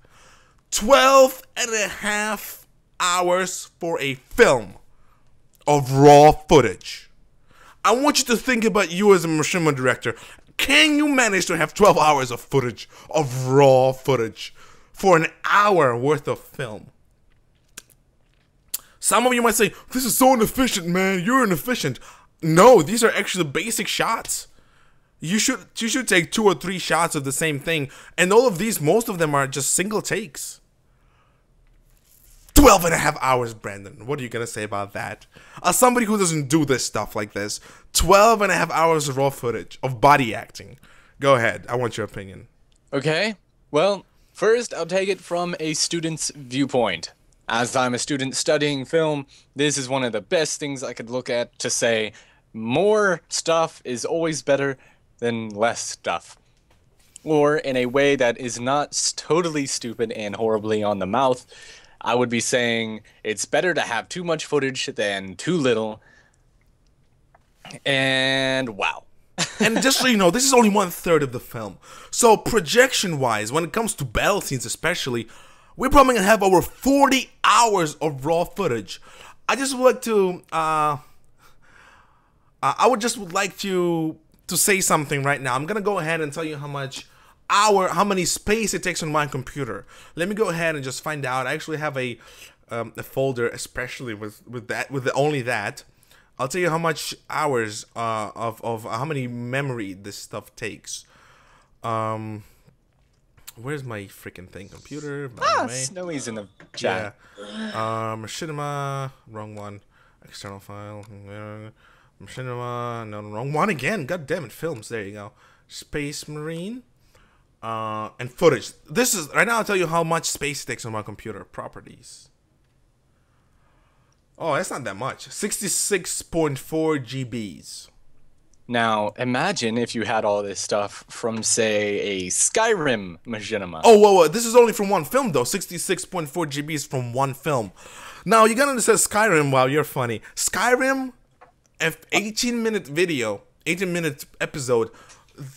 12 and a half hours for a film of raw footage. I want you to think about you as a machinima director. Can you manage to have 12 hours of footage, of raw footage, for an hour worth of film? Some of you might say, this is so inefficient, man. You're inefficient. No, these are actually basic shots. You should take 2 or 3 shots of the same thing. And all of these, most of them are just single takes. 12 and a half hours, Brandon. What are you going to say about that? As somebody who doesn't do this stuff like this, 12 and a half hours of raw footage, of body acting. Go ahead. I want your opinion. Okay. Well, first, I'll take it from a student's viewpoint. As I'm a student studying film, this is one of the best things I could look at to say more stuff is always better than less stuff. Or in a way that is not totally stupid and horribly on the mouth, I would be saying it's better to have too much footage than too little. And wow. And just so you know, this is only 1/3 of the film. So projection-wise, when it comes to battle scenes especially, we're probably going to have over 40 hours of raw footage. I just would like to, I would just like to say something right now. I'm going to go ahead and tell you how many space it takes on my computer. Let me go ahead and just find out. I actually have a folder especially with only that. I'll tell you how much hours of how many memory this stuff takes. Where's my freaking thing? Computer. Snowy's in the chat. Yeah. Machinima. Wrong one. External file. Machinima. No, wrong one again. God damn it. Films. There you go. Space Marine. And footage. This is right now. I'll tell you how much space it takes on my computer. Properties. Oh, that's not that much. 66.4 GBs. Now, imagine if you had all this stuff from, say, a Skyrim machinima. Oh, whoa. This is only from one film, though. 66.4 GBs from one film. Now, you gotta understand Skyrim. Wow, you're funny. Skyrim, 18-minute video, 18-minute episode,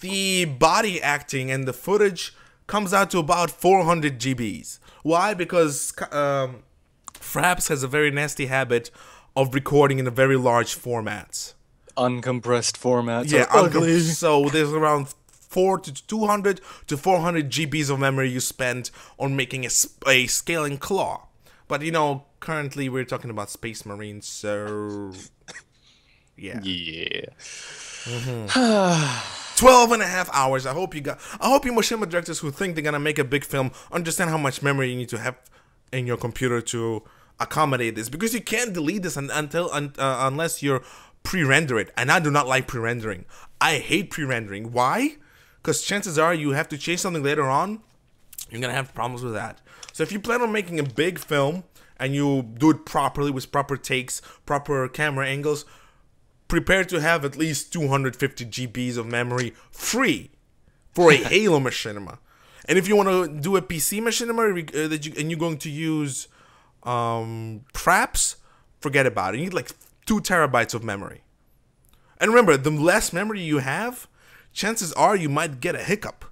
the body acting and the footage comes out to about 400 GBs. Why? Because Fraps has a very nasty habit of recording in a very large formats. Uncompressed formats. Yeah, ugly. So there's around 200 to 400 GBs of memory you spend on making a scaling claw. But you know, currently we're talking about Space Marines, so yeah. Yeah. 12 and a half hours. I hope you machinima directors who think they're gonna make a big film understand how much memory you need to have in your computer to accommodate this, because you can't delete this unless you're pre-render it, and I do not like pre-rendering. I hate pre-rendering. Why? Because chances are you have to change something later on. You're gonna have problems with that. So if you plan on making a big film and you do it properly with proper takes, proper camera angles, prepare to have at least 250 GBs of memory free for a Halo machinima. And if you want to do a PC machinima and you're going to use Fraps, forget about it. You need like 2 terabytes of memory. And remember, the less memory you have, chances are you might get a hiccup.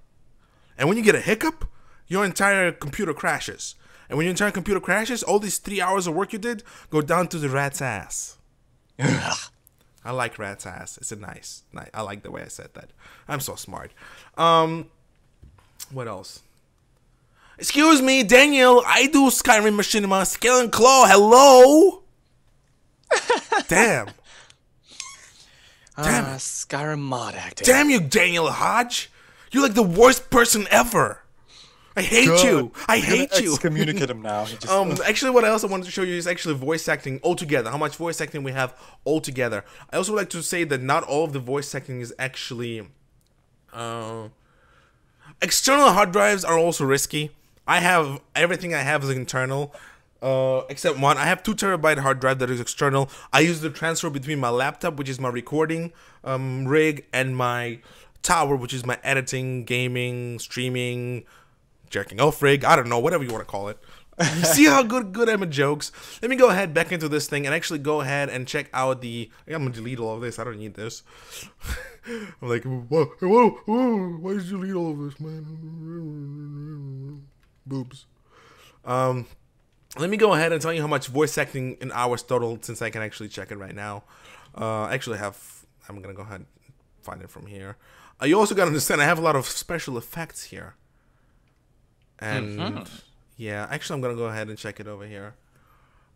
And when you get a hiccup, your entire computer crashes. And when your entire computer crashes, all these 3 hours of work you did go down to the rat's ass. I like rat's ass. It's a nice. I like the way I said that. I'm so smart. What else? Excuse me, Daniel. I do Skyrim Machinima Scale and Claw. Hello. Damn. Damn it. Skyrim mod acting. Damn you, Daniel Hodge. You're like the worst person ever. I hate you. I hate you. Excommunicate him now. He just, Actually, what else I wanted to show you is actually voice acting altogether. How much voice acting we have altogether. I also would like to say that not all of the voice acting is actually... external hard drives are also risky. I have... Everything I have is internal. Except one. I have 2 terabyte hard drive that is external. I use the transfer between my laptop, which is my recording rig, and my tower, which is my editing, gaming, streaming... jerking off rig, I don't know, whatever you want to call it. You see how good I'm at jokes? Let me go ahead back into this thing and actually go ahead and check out the... I'm going to delete all of this. I don't need this. I'm like, why did you delete all of this, man? Boobs. Let me go ahead and tell you how much voice acting in hours total, since I can actually check it right now. Actually I'm going to go ahead and find it from here. You also got to understand, I have a lot of special effects here. And yeah, actually I'm gonna go ahead and check it over here.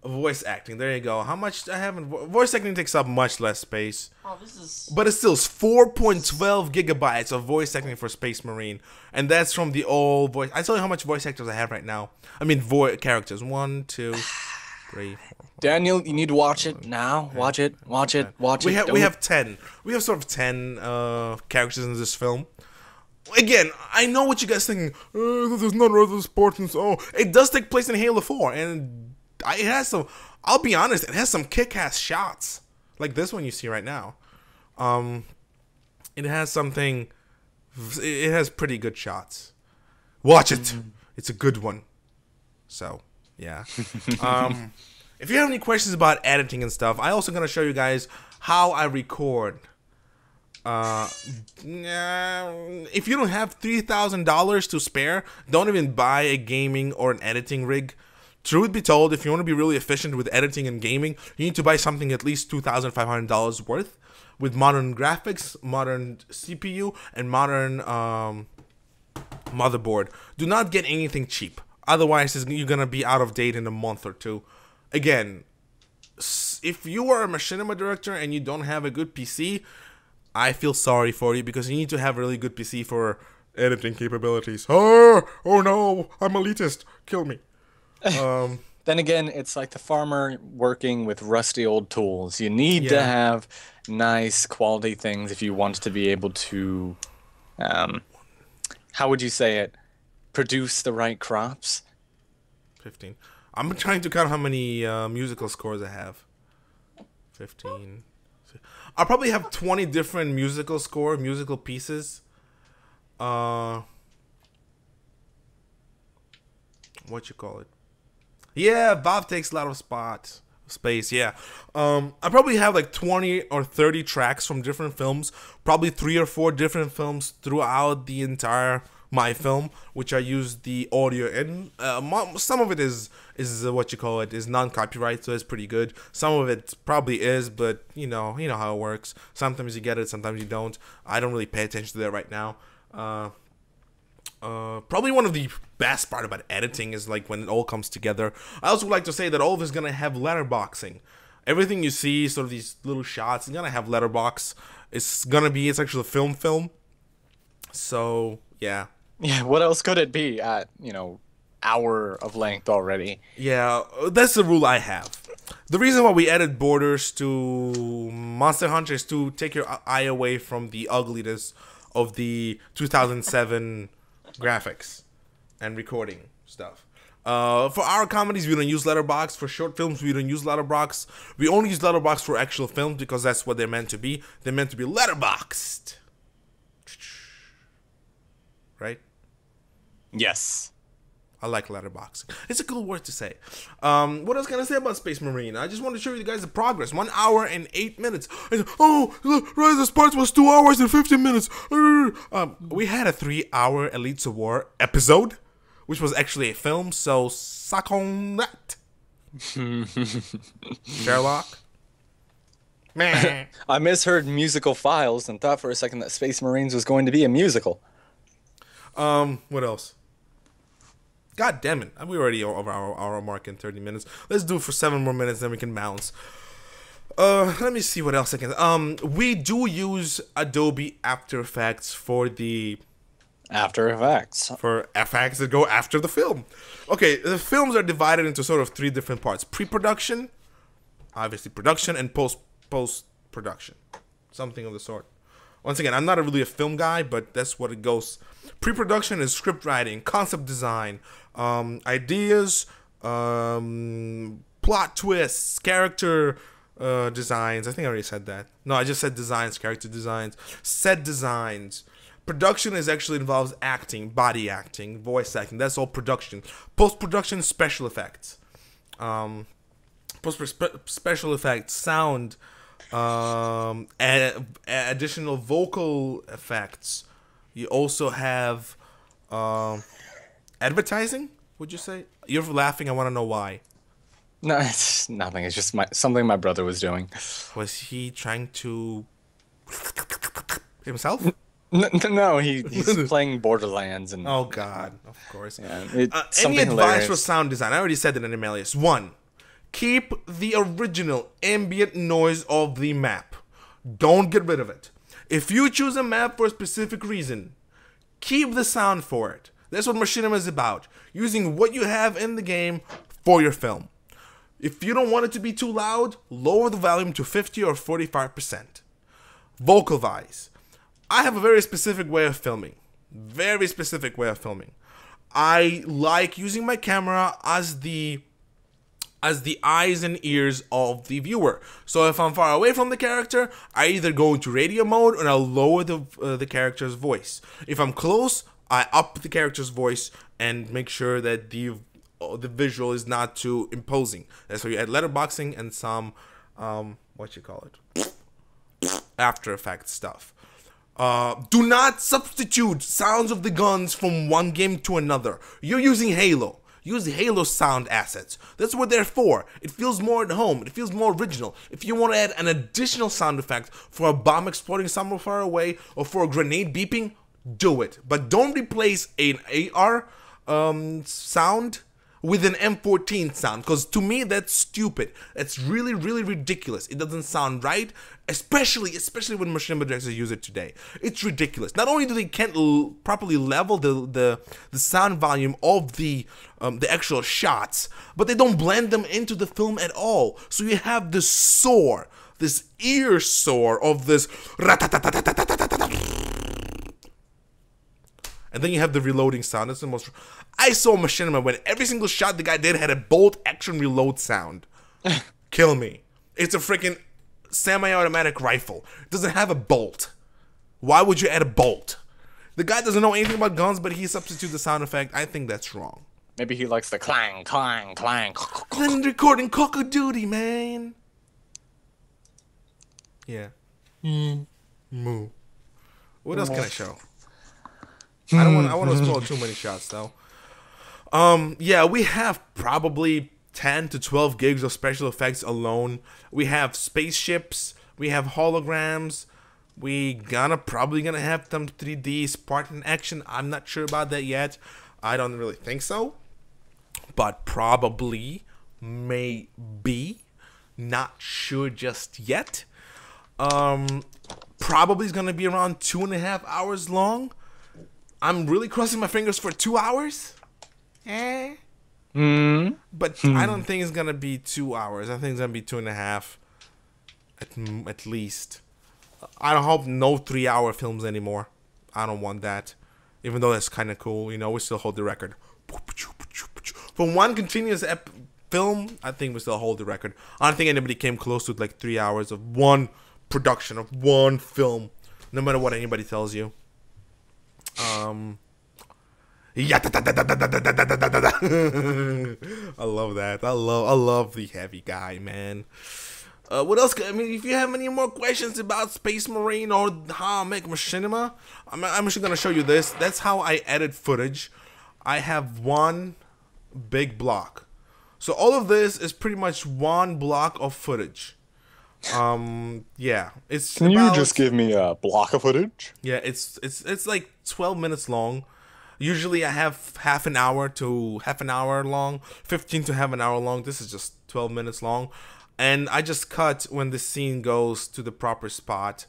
Voice acting, there you go. How much I haven't voice acting takes up much less space. Oh, this is... But it's still 4.12 gigabytes of voice acting for Space Marine. And that's from the old voice. I tell you how much voice actors I have right now. I mean characters. 1, 2, 3, 4. Daniel, you need to watch it now. Watch it. Watch it. Watch it. We have 10. We have sort of 10 characters in this film. Again, I know what you guys thinking. There's none of the sports. Oh, it does take place in Halo 4, and it has some. I'll be honest, it has some kick-ass shots, like this one you see right now. It has something. It has pretty good shots. Watch it. It's a good one. So yeah. If you have any questions about editing and stuff, I also gonna show you guys how I record. If you don't have $3,000 to spare, don't even buy a gaming or an editing rig. Truth be told, if you want to be really efficient with editing and gaming, you need to buy something at least $2,500 worth with modern graphics, modern CPU, and modern motherboard. Do not get anything cheap. Otherwise, you're going to be out of date in a month or two. Again, if you are a machinima director and you don't have a good PC, I feel sorry for you because you need to have a really good PC for editing capabilities. Oh no, I'm elitist. Kill me. Then again, it's like the farmer working with rusty old tools. You need to have nice quality things if you want to be able to, how would you say it, produce the right crops. 15. I'm trying to count how many musical scores I have. 15. I'll probably have 20 different musical pieces. What you call it? Yeah, Valve takes a lot of space. Yeah. I probably have like 20 or 30 tracks from different films. Probably 3 or 4 different films throughout the entire my film, which I use the audio in. Some of it is what you call it, is non-copyright, so it's pretty good. Some of it probably is, but you know how it works. Sometimes you get it, sometimes you don't. I don't really pay attention to that right now. Probably one of the best part about editing is like when it all comes together. I also would like to say that all of this is gonna have letterboxing. Everything you see, sort of these little shots, it's gonna have letterbox. It's actually a film. So yeah. Yeah, what else could it be at, hour of length already? Yeah, that's the rule I have. The reason why we added borders to Monster Hunter is to take your eye away from the ugliness of the 2007 graphics and recording stuff. For our comedies, we don't use letterbox. For short films, we don't use letterbox. We only use letterbox for actual films because that's what they're meant to be. They're meant to be letterboxed. Right? Yes. I like letterboxing. It's a cool word to say. What else can I say about Space Marine? I just want to show you guys the progress. 1 hour and 8 minutes. Oh, Rise of Sparks was 2 hours and 15 minutes. We had a 3-hour Elites of War episode, which was actually a film, so suck on that. Sherlock. Meh. I misheard musical files and thought for a second that Space Marines was going to be a musical. What else? God damn it. We already over our mark in 30 minutes. Let's do it for 7 more minutes, then we can bounce. Let me see what else I can. We do use Adobe After Effects for the After Effects. for effects that go after the film. Okay, the films are divided into sort of 3 different parts: pre-production, obviously production, and post-production, something of the sort. Once again, I'm not really a film guy, but that's what it goes. Pre-production is script writing, concept design, ideas, plot twists, character designs. I think I already said that. No, I just said designs, character designs, set designs. Production is actually involves acting, body acting, voice acting. That's all production. Post-production, special effects. Special effects, sound, additional vocal effects. You also have advertising. Would you say? You're laughing. I want to know why. No, it's nothing. It's just something my brother was doing. Was he trying to himself? No, he's playing Borderlands and. Oh God! Of course. Yeah, any advice for sound design? I already said it in Emilius. 1. Keep the original ambient noise of the map. Don't get rid of it. If you choose a map for a specific reason, keep the sound for it. That's what machinima is about. Using what you have in the game for your film. If you don't want it to be too loud, lower the volume to 50 or 45%. Vocal vise. I have a very specific way of filming. Very specific way of filming. I like using my camera as the eyes and ears of the viewer. So if I'm far away from the character, I either go into radio mode or I'll lower the character's voice. If I'm close, I up the character's voice and make sure that the visual is not too imposing. That's why you add letterboxing and some After Effects stuff. Do not substitute sounds of the guns from one game to another. You're using Halo. Use the Halo sound assets. That's what they're for. It feels more at home. It feels more original. If you want to add an additional sound effect for a bomb exploding somewhere far away or for a grenade beeping, do it. But don't replace an AR sound with an M14 sound, because to me that's stupid. That's really, really ridiculous. It doesn't sound right, especially when machinima directors use it today. It's ridiculous. Not only do they can't properly level the sound volume of the actual shots, but they don't blend them into the film at all. So you have this soar, this ear soar of this, and then you have the reloading sound. That's the most. I saw machinima when every single shot the guy did had a bolt action reload sound. Kill me. It's a freaking semi-automatic rifle. It doesn't have a bolt. Why would you add a bolt? The guy doesn't know anything about guns, but he substitutes the sound effect. I think that's wrong. Maybe he likes the clang, clang, clang. Then recording Call of Duty, man. Yeah. Moo. What else can I show? I don't want to spoil too many shots though. Yeah, we have probably 10 to 12 gigs of special effects alone. We have spaceships, we have holograms, we probably gonna have some 3D Spartan action. I'm not sure about that yet. I don't really think so, but probably, maybe, not sure just yet. Probably is gonna be around 2.5 hours long. I'm really crossing my fingers for 2 hours. But I don't think it's gonna be 2 hours. I think it's gonna be 2.5 at least. I don't hope no 3-hour films anymore. I don't want that. Even though that's kind of cool, you know, we still hold the record. For one continuous film, I think we still hold the record. I don't think anybody came close to like 3 hours of one production of one film, no matter what anybody tells you. I love that. I love the heavy guy, man. What else? I mean, if you have any more questions about Space Marine or how I make machinima, I'm actually gonna show you this. That's how I edit footage. I have one big block. So all of this is pretty much one block of footage. Yeah, it's Can you about, just give me a block of footage? yeah, it's like 12 minutes long. Usually I have half an hour to half an hour long, 15 to half an hour long. This is just 12 minutes long. And I just cut when the scene goes to the proper spot.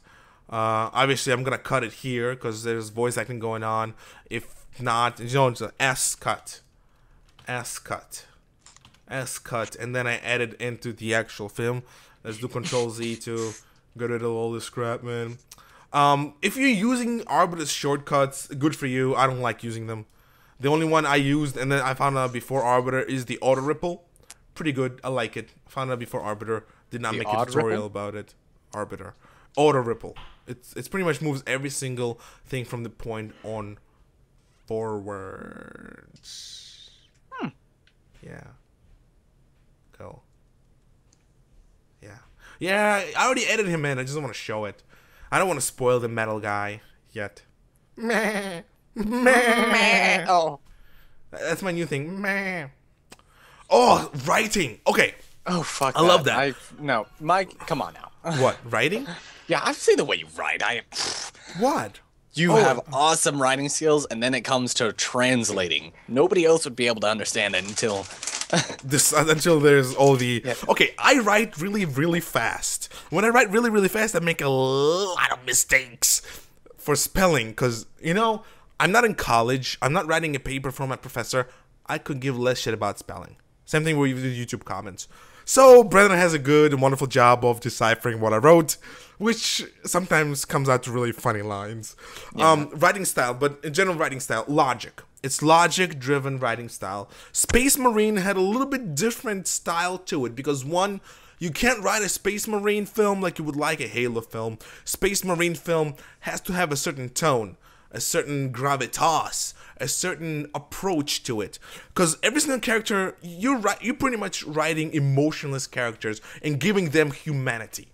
Obviously, I'm going to cut it here because there's voice acting going on. If not, you know, it's an S cut. S cut. S cut. And then I edit into the actual film. Let's do Control Z to get rid of all this crap, man. If you're using Arbiter's shortcuts, good for you. I don't like using them. The only one I used, and then I found out before Arbiter, is the Auto Ripple. Pretty good. I like it. Found out before Arbiter. Did not make a tutorial about it. Arbiter. Auto Ripple. It's pretty much moves every single thing from the point on forwards. Yeah. Go. Yeah. Yeah, I already edited him in. I just don't want to show it. I don't want to spoil the metal guy yet. Meh. Meh. Oh. That's my new thing. Meh. Oh, writing. Okay. Oh, fuck I love that. No, Mike, come on now. What? Writing? Yeah, I've seen the way you write. What? You have awesome writing skills, and then it comes to translating. Nobody else would be able to understand it until until there's all the... Yeah. Okay, I write really, really fast. When I write really, really fast, I make a lot of mistakes for spelling. Because, you know, I'm not in college. I'm not writing a paper for my professor. I could give less shit about spelling. Same thing with YouTube comments. So, Brendan has a good and wonderful job of deciphering what I wrote, which sometimes comes out to really funny lines. Yeah. Writing style, but in general writing style, logic. It's logic-driven writing style. Space Marine had a little bit different style to it, because one, you can't write a Space Marine film like you would like a Halo film. Space Marine film has to have a certain tone, a certain gravitas, a certain approach to it. Because every single character, you're pretty much writing emotionless characters and giving them humanity.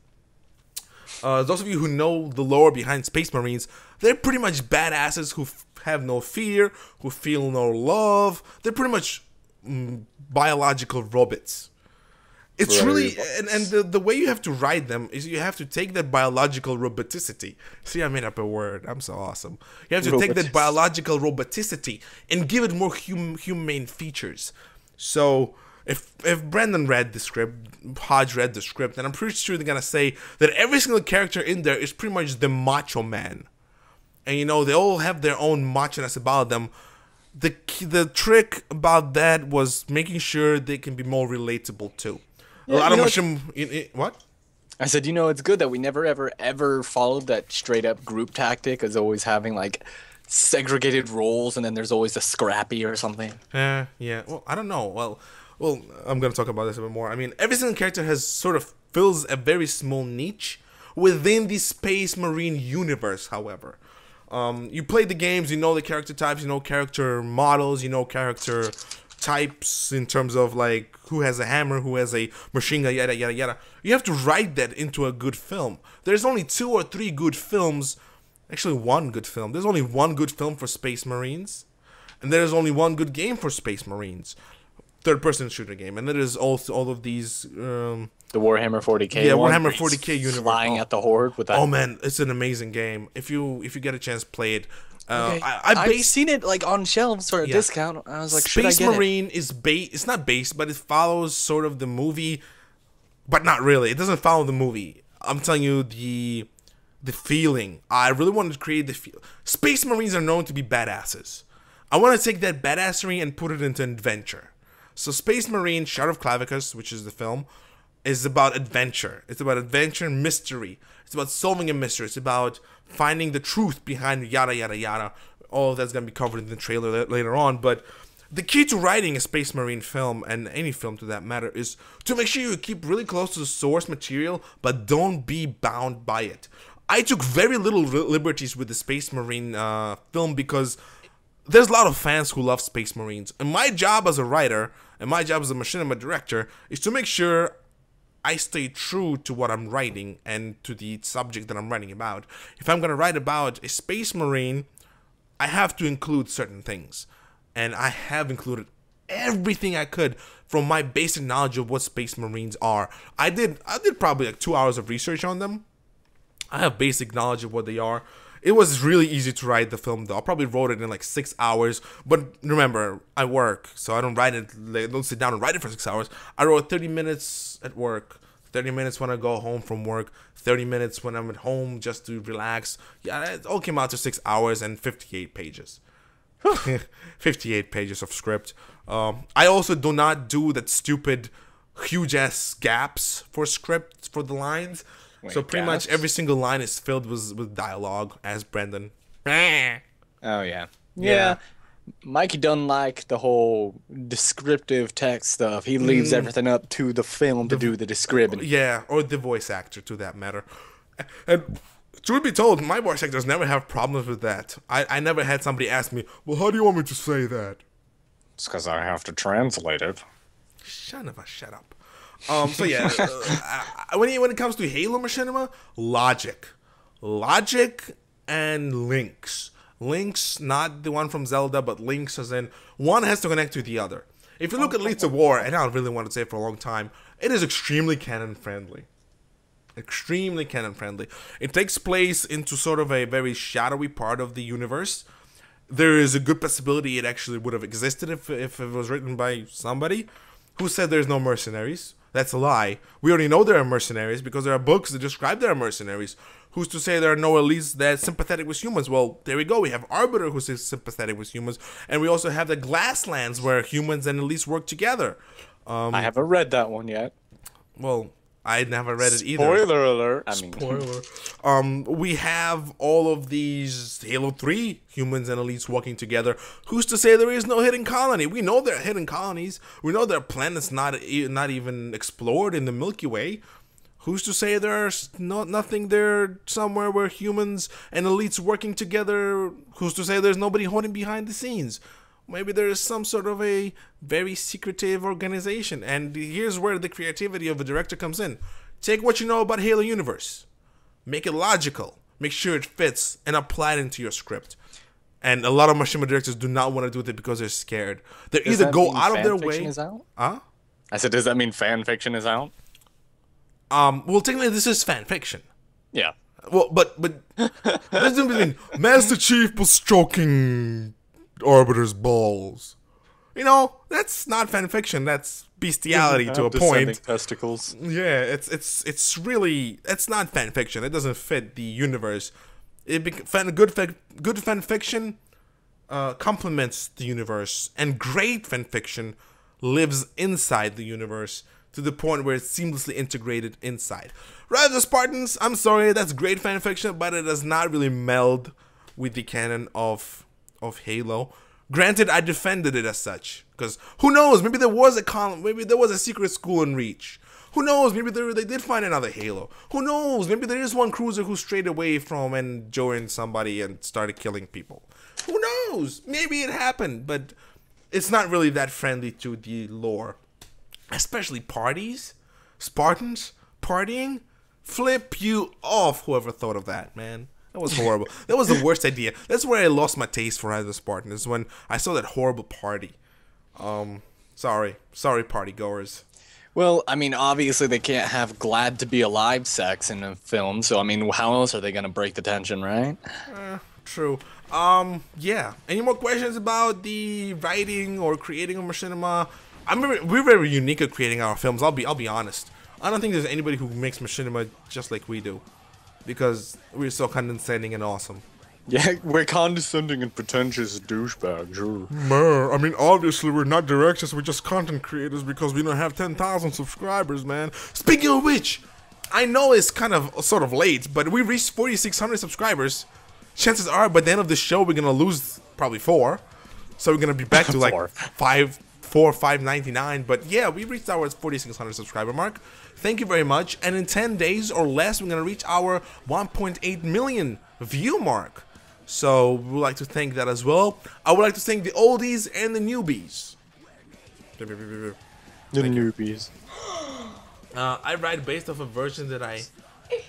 Those of you who know the lore behind Space Marines, they're pretty much badasses who have no fear, who feel no love. They're pretty much biological robots. It's really, and the way you have to write them is you have to take that biological roboticity. See, I made up a word. I'm so awesome. You have to take that biological roboticity and give it more humane features. So if Brandon read the script, Hodge read the script, then I'm pretty sure they're gonna say that every single character in there is pretty much the macho man. And you know, they all have their own machiness about them. The trick about that was making sure they can be more relatable too. Yeah, what? I said, you know, it's good that we never ever followed that straight up group tactic as always having like segregated roles and then there's always a scrappy or something. Yeah. Well, I don't know. Well, I'm gonna talk about this a bit more. I mean, every single character has sort of fills a very small niche within the Space Marine universe. However, you play the games, you know the character types, you know character models, you know character types in terms of like who has a hammer, who has a machine gun, yada yada yada. You have to write that into a good film. There's only 2 or 3 good films, actually 1 good film. There's only 1 good film for Space Marines, and there's only 1 good game for Space Marines, third-person shooter game, and there is also all of these. The Warhammer 40k. Yeah, Warhammer 40k universe. Flying at the horde with that. Oh man, it's an amazing game. If you get a chance, play it. Okay. I've seen it like on shelves for a discount. I was like, Space should I get Marine is based. It's not based, but it follows sort of the movie, but not really. It doesn't follow the movie. I'm telling you the feeling. I really wanted to create the feel. Space Marines are known to be badasses. I want to take that badassery and put it into adventure. So Space Marine: Shadow of Clavicus, which is the film, is about adventure. It's about adventure and mystery. It's about solving a mystery. It's about finding the truth behind yada yada yada. All of that's gonna be covered in the trailer later on. But the key to writing a Space Marine film, and any film to that matter, is to make sure you keep really close to the source material, but don't be bound by it. I took very little liberties with the Space Marine film because there's a lot of fans who love Space Marines. And my job as a writer, and my job as a machinima director, is to make sure I stay true to what I'm writing and to the subject that I'm writing about. If I'm going to write about a Space Marine, I have to include certain things. And I have included everything I could from my basic knowledge of what Space Marines are. I did probably like 2 hours of research on them. I have basic knowledge of what they are. It was really easy to write the film, though. I probably wrote it in like 6 hours. But remember, I work, so I don't write it. Don't sit down and write it for 6 hours. I wrote 30 minutes at work, 30 minutes when I go home from work, 30 minutes when I'm at home just to relax. Yeah, it all came out to 6 hours and 58 pages. 58 pages of script. I also do not do that stupid huge ass gaps for script for the lines. Wait, so pretty much gaps? every single line is filled with dialogue as Brendan. Oh yeah. Mikey doesn't like the whole descriptive text stuff. He leaves everything up to the film to do the describing. Yeah, or the voice actor to that matter. And truth be told, my voice actors never have problems with that. I never had somebody ask me, well, how do you want me to say that? It's because I have to translate it. Shut up. So yeah, when it comes to Halo Machinima, logic and links. Links, not the one from Zelda, but links as in one has to connect to the other. If you look at Leads of War, and I don't really want to say it for a long time, it is extremely canon friendly. Extremely canon friendly. It takes place into sort of a very shadowy part of the universe. There is a good possibility it actually would have existed if it was written by somebody. Who said there's no mercenaries? That's a lie. We already know there are mercenaries because there are books that describe there are mercenaries. Who's to say there are no elites that sympathetic with humans? Well, there we go. We have Arbiter who's sympathetic with humans. And we also have the Glasslands where humans and elites work together. I haven't read that one yet. Well, I never read it either. Spoiler alert. Spoiler. We have all of these Halo 3 humans and elites working together. Who's to say there is no hidden colony? We know there are hidden colonies. We know there are planets not even explored in the Milky Way. Who's to say there's nothing there somewhere where humans and elites working together? Who's to say there's nobody holding behind the scenes? Maybe there is some sort of a very secretive organization. And here's where the creativity of a director comes in. Take what you know about Halo Universe. Make it logical. Make sure it fits and apply it into your script. And a lot of machinima directors do not want to do it because they're scared. They either go out of their way. Is out? Huh? I said, does that mean fan fiction is out? Well, technically, this is fan fiction. Yeah. Well, but there's no between Master Chief was stroking Arbiter's balls. You know, that's not fan fiction. That's bestiality to a point. Testicles. Yeah, it's really not fan fiction. It doesn't fit the universe. Good fan fiction complements the universe, and great fan fiction lives inside the universe to the point where it's seamlessly integrated inside. Rise of the Spartans, I'm sorry, that's great fan fiction, but it does not really meld with the canon of Halo. Granted, I defended it as such, because who knows, maybe there was a secret school in Reach. Who knows, maybe they did find another Halo. Who knows, maybe there is one cruiser who strayed away from and joined somebody and started killing people. Who knows, maybe it happened, but it's not really that friendly to the lore. Especially parties, Spartans, partying, flip you off, whoever thought of that, man. That was horrible. That was the worst idea. That's where I lost my taste for Rise of the Spartans, when I saw that horrible party. Sorry party goers. Well, I mean, obviously they can't have glad to be alive sex in a film, so I mean, how else are they gonna break the tension, right? True. Yeah. Any more questions about the writing or creating of machinima? We're very unique at creating our films. I'll be honest. I don't think there's anybody who makes machinima just like we do, because we're so condescending and awesome. Yeah, we're condescending and pretentious douchebags. I mean, obviously we're not directors. We're just content creators because we don't have 10,000 subscribers, man. Speaking of which, I know it's kind of sort of late, but we reached 4,600 subscribers. Chances are by the end of the show we're gonna lose probably 4, so we're gonna be back to like 599. But yeah, we reached our 4,600 subscriber mark. Thank you very much. And in 10 days or less, we're gonna reach our 1.8 million view mark. So we would like to thank that as well. I would like to thank the oldies and the newbies. The newbies. I write based off a version that I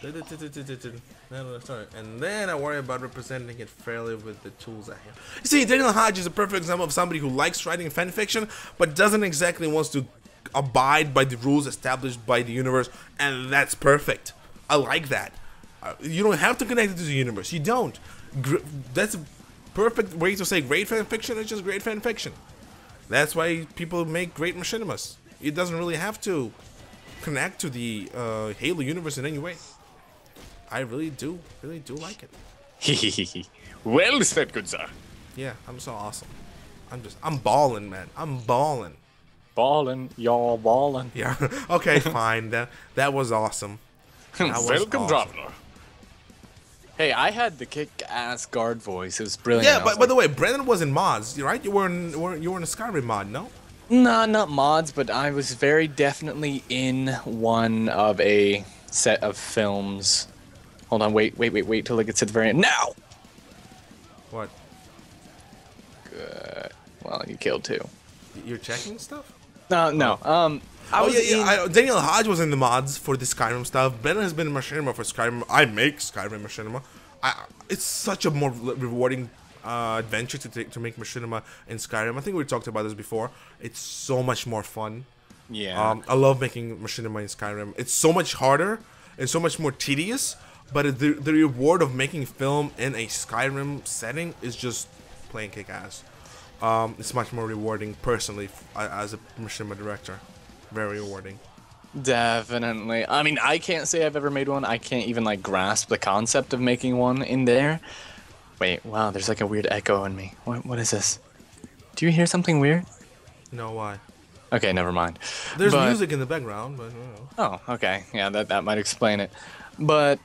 Sorry. And then I worry about representing it fairly with the tools I have. You see, Daniel Hodge is a perfect example of somebody who likes writing fan fiction, but doesn't exactly wants to abide by the rules established by the universe, and that's perfect. I like that. You don't have to connect it to the universe. You don't. That's a perfect way to say great fan fiction is just great fan fiction. That's why people make great machinimas. It doesn't really have to connect to the Halo universe in any way. I really do like it. Well said, good sir. Yeah, I'm so awesome. I'm balling, man. I'm balling. Ballin', y'all ballin'. Yeah. Okay, fine. That was awesome. That was Welcome, awesome. traveler. Hey, I had the kick-ass guard voice. It was brilliant. Yeah, but by the way, Brendan was in mods, right? You were in a Skyrim mod, no? Nah, not mods, but I was very definitely in one of a set of films. Hold on, wait till it gets to the very end. Now! What? Good. Well, you killed two. You're checking stuff? No. I was Daniel Hodge was in the mods for the Skyrim stuff. Brendan has been in Machinima for Skyrim. I make Skyrim Machinima. It's such a more rewarding adventure to make Machinima in Skyrim. I think we talked about this before. It's so much more fun. Yeah. I love making Machinima in Skyrim. It's so much harder and so much more tedious, but the reward of making film in a Skyrim setting is just plain kick-ass. It's much more rewarding personally as a Machinima director. Very rewarding. Definitely. I mean, I can't say I've ever made one. I can't even like grasp the concept of making one in there. Wait, wow, there's like a weird echo in me. What is this? Do you hear something weird? No, why? Okay, never mind. There's music in the background, but Oh, okay. Yeah, that might explain it. But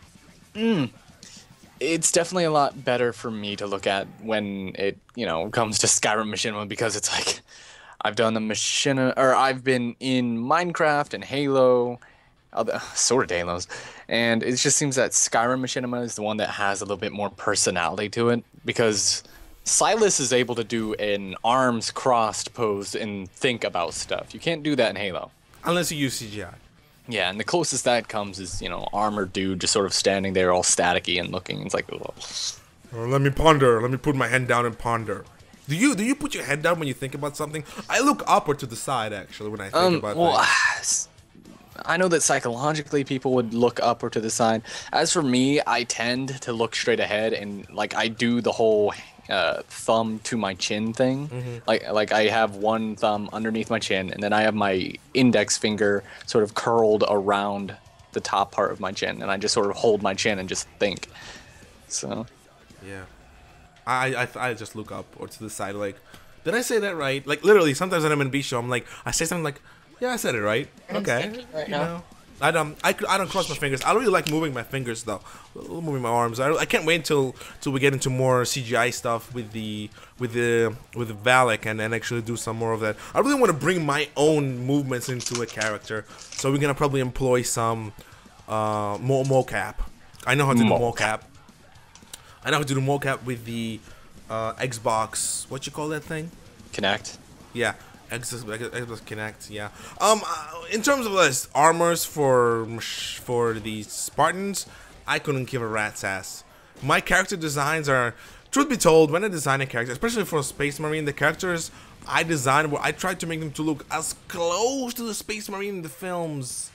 it's definitely a lot better for me to look at when it, comes to Skyrim Machinima, because it's like I've done the Machinima, or I've been in Minecraft and Halo, other sort of Halos, and it just seems that Skyrim Machinima is the one that has a little bit more personality to it, because Silas is able to do an arms crossed pose and think about stuff. You can't do that in Halo. unless you use CGI. Yeah, and the closest that comes is, armored dude just sort of standing there all staticky and looking. It's like, ugh. Let me ponder. Let me put my head down and ponder. Do you put your head down when you think about something? I look upward to the side, actually, when I think about things. I know that psychologically people would look up or to the side. As for me, I tend to look straight ahead, and I do the whole thumb to my chin thing. Mm-hmm. Like I have one thumb underneath my chin, and then I have my index finger sort of curled around the top part of my chin, and I just sort of hold my chin and just think. So. Yeah. I just look up or to the side, like, did I say that right? Like, literally, sometimes on M&B Show, I'm like, I say something like, yeah, I said it right. Okay. Right now. I don't cross my fingers. I really like moving my fingers though, moving my arms. I can't wait till we get into more CGI stuff with the Valak and actually do some more of that. I really want to bring my own movements into a character, so we're gonna probably employ some mocap. I know how to do mocap. I know how to do mocap with the Xbox. What you call that thing? Kinect. Yeah. Xbox Kinect, yeah. In terms of armors for the Spartans, I couldn't give a rat's ass. My character designs are, truth be told, when I design a character, especially for a Space Marine, the characters I designed, I tried to make them to look as close to the Space Marine in the films,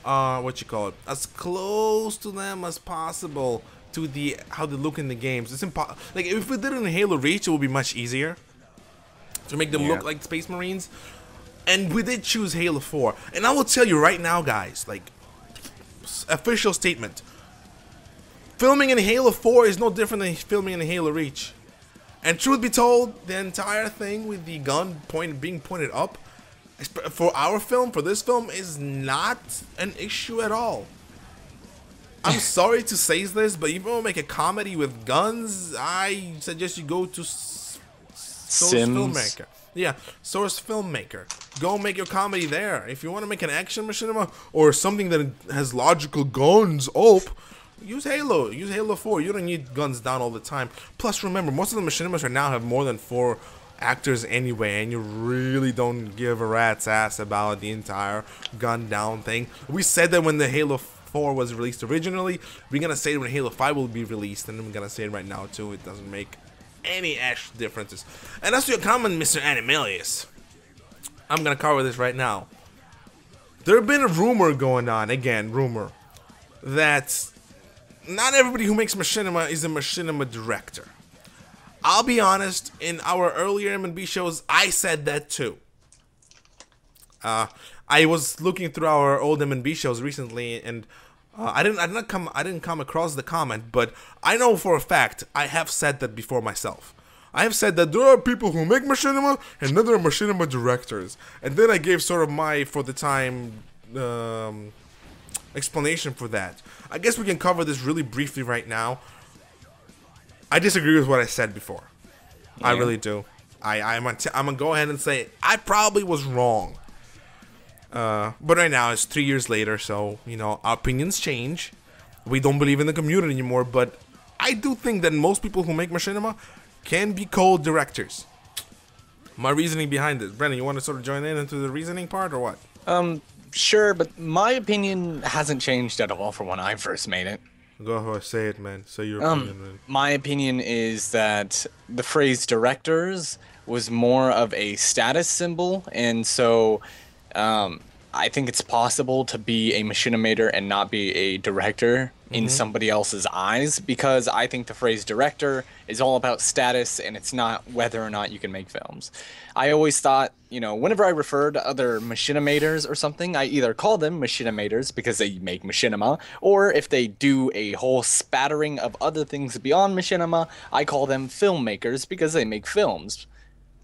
as close to them as possible to how they look in the games. It's impossible. Like, if we did it in Halo Reach, it would be much easier to make them look like Space Marines, and we did choose Halo 4. And I will tell you right now, guys, official statement: filming in Halo 4 is no different than filming in Halo Reach. And truth be told, the entire thing with the gun being pointed up for our film, for this film, is not an issue at all. I'm sorry to say this, but if you want to make a comedy with guns, I suggest you go to Source Filmmaker. Yeah, Source Filmmaker. Go make your comedy there. If you want to make an action machinima or something that has logical guns use Halo. Use Halo 4. You don't need guns down all the time. Plus, remember, most of the machinimas right now have more than 4 actors anyway, and you really don't give a rat's ass about the entire gun down thing. We said that when the Halo 4 was released originally. We're gonna say it when Halo 5 will be released, and we're gonna say it right now too. It doesn't make any actual differences. And as to your comment, Mr. Animalius, I'm gonna cover this right now. There have been a rumor going on, again, rumor, that not everybody who makes machinima is a machinima director. I'll be honest, in our earlier M&B shows, I said that too. I was looking through our old M&B shows recently, and I didn't come across the comment, but I know for a fact I have said that before myself. I have said that there are people who make machinima and then there are machinima directors, and then I gave sort of my, for the time, explanation for that. I guess we can cover this really briefly right now. I disagree with what I said before. Yeah. I really do. I'm gonna go ahead and say I probably was wrong. But right now it's 3 years later, so you know our opinions change. We don't believe in the community anymore, but I do think that most people who make machinima can be called directors. My reasoning behind this, Brennan, you want to sort of join in into the reasoning part or what? Sure, but my opinion hasn't changed at all from when I first made it. Go ahead, say it, man. Say your opinion, man. My opinion is that the phrase directors was more of a status symbol, and so I think it's possible to be a machinimator and not be a director in somebody else's eyes, because I think the phrase director is all about status and it's not whether or not you can make films. I always thought, you know, whenever I refer to other machinimators or something, I either call them machinimators because they make machinima, or if they do a whole spattering of other things beyond machinima, I call them filmmakers because they make films.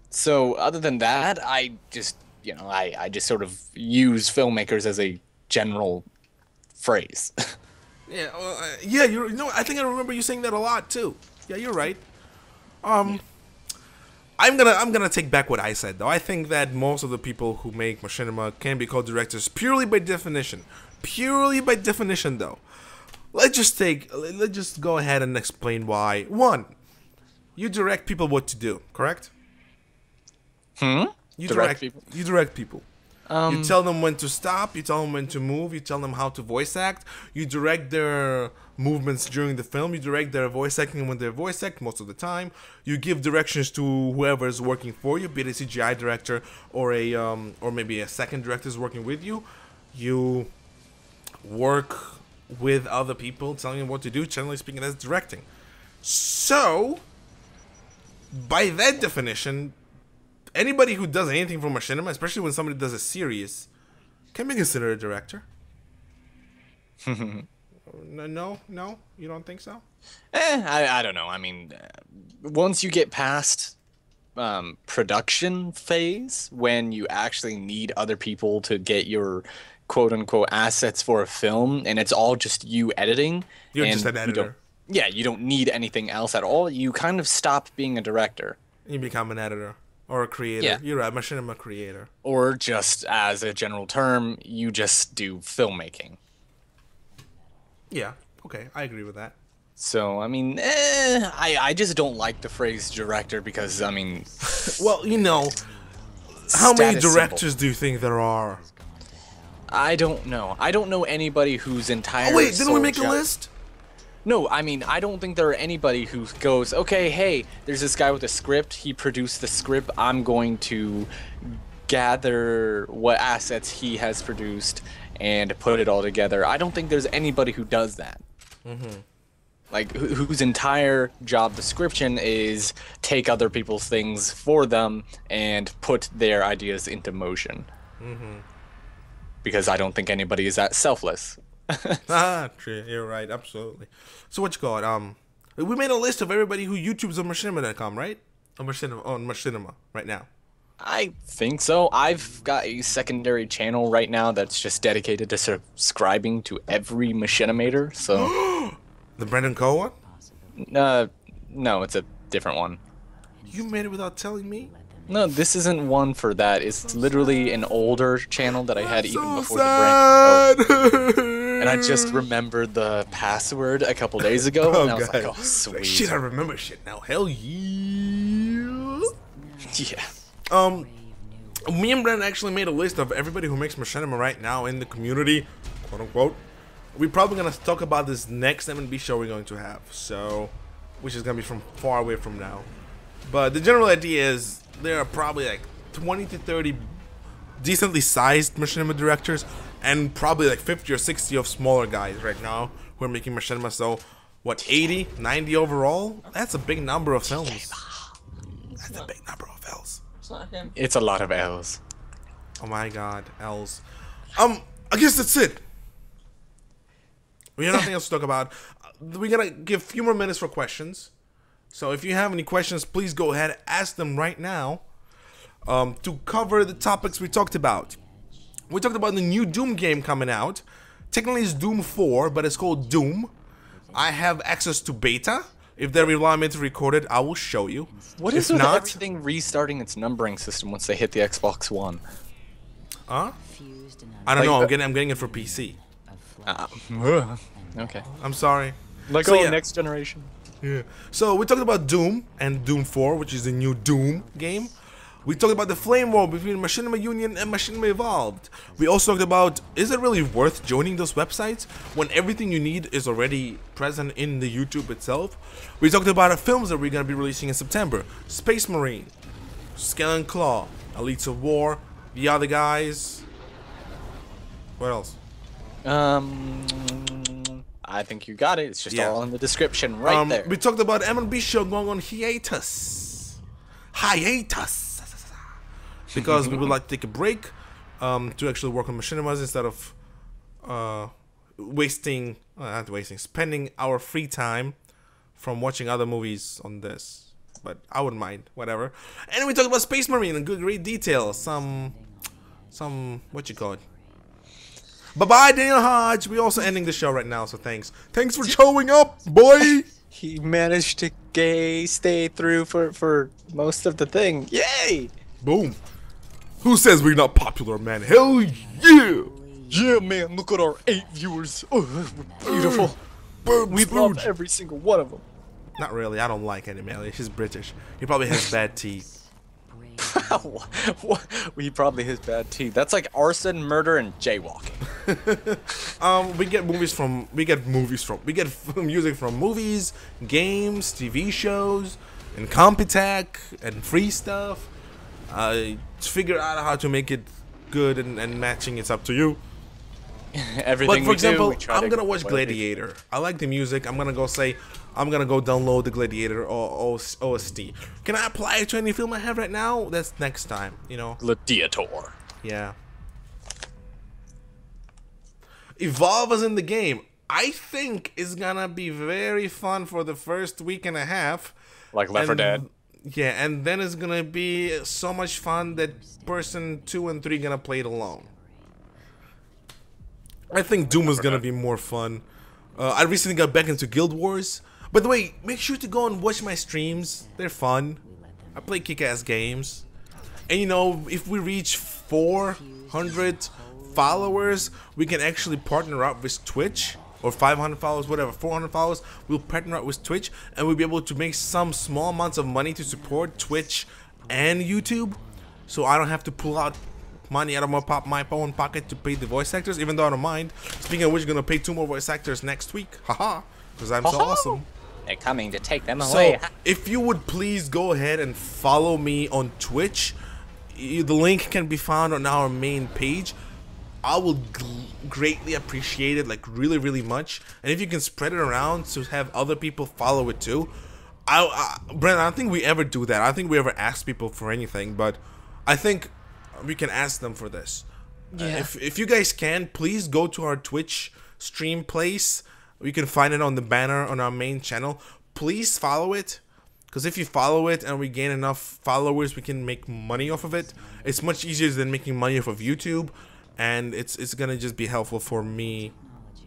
So other than that, I just, you know, I just sort of use filmmakers as a general phrase. Yeah, yeah, you know, I think I remember you saying that a lot too. Yeah, you're right. I'm gonna take back what I said though. I think that most of the people who make machinima can be called directors purely by definition. Purely by definition though. Let's just go ahead and explain why. 1, you direct people what to do, correct? You direct people. You direct people. You tell them when to stop, you tell them when to move, you tell them how to voice act, you direct their movements during the film, you direct their voice acting when they voice act most of the time, you give directions to whoever is working for you, be it a CGI director or a or maybe a second director is working with you. You work with other people, telling them what to do, generally speaking, that's directing. So, by that definition, anybody who does anything for machinima, especially when somebody does a series, can be considered a director. No, you don't think so? I don't know. I mean, once you get past production phase, when you actually need other people to get your quote-unquote assets for a film, and it's all just you editing. You're just an editor. You don't need anything else at all. You kind of stop being a director. You become an editor. Or a creator. Yeah. You're a machinima creator. Or just as a general term, you just do filmmaking. Yeah, okay, I agree with that. So, I mean, I just don't like the phrase director because, I mean... Well, you know, how many directors do you think there are? I don't know. I don't know anybody whose entire... Oh, wait, didn't we make a list? No, I mean, I don't think there are anybody who goes, okay, hey, there's this guy with a script, he produced the script, I'm going to gather what assets he has produced and put it all together. I don't think there's anybody who does that. Like, whose entire job description is take other people's things for them and put their ideas into motion. Because I don't think anybody is that selfless. True. You're right. Absolutely. So what you call it? We made a list of everybody who YouTubes on machinima.com, right? On machinima right now. I think so. I've got a secondary channel right now that's just dedicated to subscribing to every machinimator. So the Brendan Cole one? No, it's a different one. You made it without telling me? No, this isn't one for that. It's literally an older channel that I had even before the brand. And I just remembered the password a couple days ago, and I was like, oh, sweet. Shit, I remember shit now. Hell yeah. Yeah. Me and Brandon actually made a list of everybody who makes machinima right now in the community, quote unquote. we're probably gonna talk about this next M&B show we're going to have. So, which is gonna be from far away from now. But the general idea is there are probably like 20 to 30 decently sized machinima directors, and probably like 50 or 60 of smaller guys right now who are making machinima. So, what, 80, 90 overall? That's a big number of films. That's a big number of L's. It's a lot of L's. Oh my god, L's. I guess that's it. We have nothing else to talk about. We're gonna give a few more minutes for questions. So if you have any questions, please go ahead and ask them right now. To cover the topics we talked about. We talked about the new Doom game coming out. Technically it's Doom 4, but it's called Doom. I have access to beta. If they allow me to record it, I will show you. What is with everything restarting its numbering system once they hit the Xbox One? Huh? I don't know. I'm getting it for PC. Okay. I'm sorry. Like, So, oh, yeah. next generation. Yeah. So we talked about Doom and Doom 4, which is the new Doom game. We talked about the flame war between Machinima Union and Machinima Evolved. We also talked about, is it really worth joining those websites when everything you need is already present in the YouTube itself? We talked about films that we're going to be releasing in September. Space Marine, Scale and Claw, Elites of War, The Other Guys. What else? I think you got it. It's just Yeah. all in the description right there. We talked about M&B Show going on hiatus. Because we would like to take a break to actually work on machinimas instead of spending our free time from watching other movies on this. But I wouldn't mind, whatever. And we talked about Space Marine in great detail. Some what you call it? Bye-bye, Daniel Hodge. We're also ending the show right now, so thanks. Thanks for showing up, boy. He managed to stay through for most of the thing. Yay! Boom. Who says we're not popular, man? Hell yeah! Yeah, man, look at our 8 viewers. Oh, we're beautiful. We love every single one of them. Not really. I don't like Eddie Malley. She's British. He probably has bad teeth. He probably has bad teeth. That's like arson, murder, and jaywalking. We get music from movies, games, TV shows, and Computech and free stuff. Figure out how to make it good and matching. It's up to you. Everything. But for example, I'm to gonna watch Gladiator. I like the music. I'm gonna go download the Gladiator or OST. Can I apply it to any film I have right now? That's next time, you know. Gladiator. Yeah. Evolve is in the game. I think it's gonna be very fun for the first week and a half. Like Left 4 Dead. Yeah, and then it's gonna be so much fun that person 2 and 3 gonna play it alone. I think Doom is gonna be more fun. I recently got back into Guild Wars. By the way, make sure to go and watch my streams. They're fun. I play kick-ass games. And you know, if we reach 400 followers, we can actually partner up with Twitch. Or 500 followers, whatever, 400 followers, we'll partner up with Twitch. And we'll be able to make some small amounts of money to support Twitch and YouTube. So I don't have to pull out money out of my own pocket to pay the voice actors, even though I don't mind. Speaking of which, gonna pay 2 more voice actors next week. Haha, because I'm so awesome. They're coming to take them away. So, if you would please go ahead and follow me on Twitch. The link can be found on our main page. I will greatly appreciate it, like really much. And if you can spread it around to have other people follow it too. Brandon, I don't think we ever do that. I don't think we ever ask people for anything, but I think we can ask them for this. Yeah. If you guys can, please go to our Twitch stream place. You can find it on the banner on our main channel. Please follow it, because if you follow it and we gain enough followers, we can make money off of it. It's much easier than making money off of YouTube, and it's gonna just be helpful for me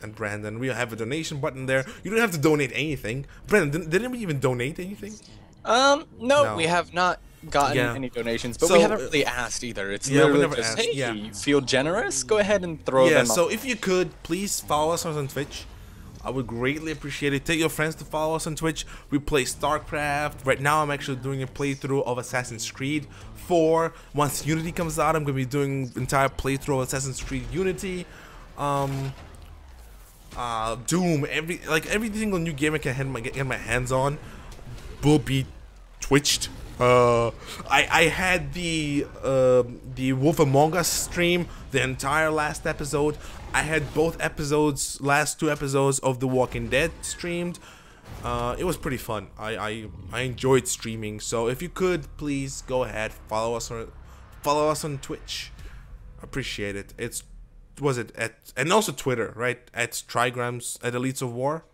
and Brandon. We have a donation button there. You don't have to donate anything. Brandon, didn't we even donate anything? No, we have not gotten any donations, but we haven't really asked either. It's literally just, hey, you feel generous? Go ahead and throw them up. So if you could, please follow us on Twitch. I would greatly appreciate it. Tell your friends to follow us on Twitch. We play StarCraft. Right now, I'm actually doing a playthrough of Assassin's Creed 4. Once Unity comes out, I'm going to be doing entire playthrough of Assassin's Creed Unity. Doom, every single new game I can get my hands on will be twitched. I had the Wolf Among Us stream, the entire last episode. I had both last 2 episodes of The Walking Dead streamed. It was pretty fun. I enjoyed streaming. So if you could please go ahead, follow us on Twitch. Appreciate it. And also Twitter, right? At Trigrams at Elites of War.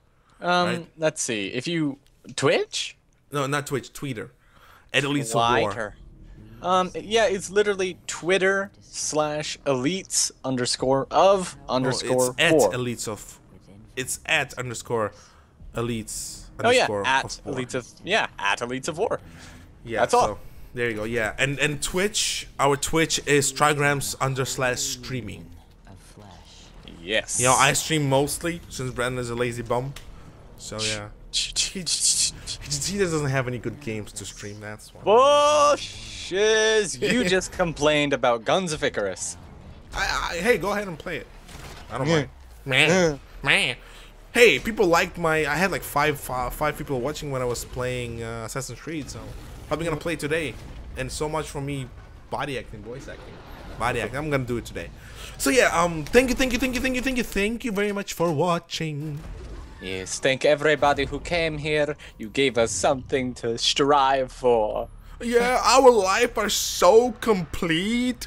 Right? Let's see. If you Twitch? No, not Twitch. Twitter. At Elites of War. Yeah, it's literally Twitter/elites_of_war. It's at _elites. Oh yeah, at Elites of War. Yeah, that's all. There you go. Yeah, and Twitch. Our Twitch is Trigrams_streaming. Yes. You know, I stream mostly since Brandon is a lazy bum. So yeah. He doesn't have any good games to stream, that's why. Bullshiz! You just complained about Guns of Icarus. Hey, go ahead and play it. I don't mind. Man. Hey, people liked I had like five people watching when I was playing Assassin's Creed, so probably gonna play today. And so much for me voice acting. I'm gonna do it today. So yeah, thank you very much for watching. Yes, thank everybody who came here. You gave us something to strive for. Yeah, our life are so complete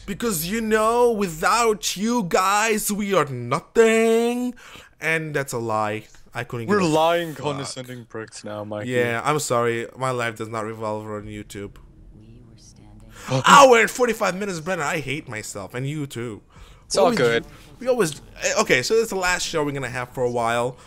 because, you know, without you guys, we are nothing. And that's a lie. I couldn't. We're lying, condescending pricks now, Mikey. Yeah, I'm sorry. My life does not revolve around YouTube. Hour and 45 minutes, Brennan. I hate myself, and you too. It's all good. We always okay. So it's the last show we're gonna have for a while.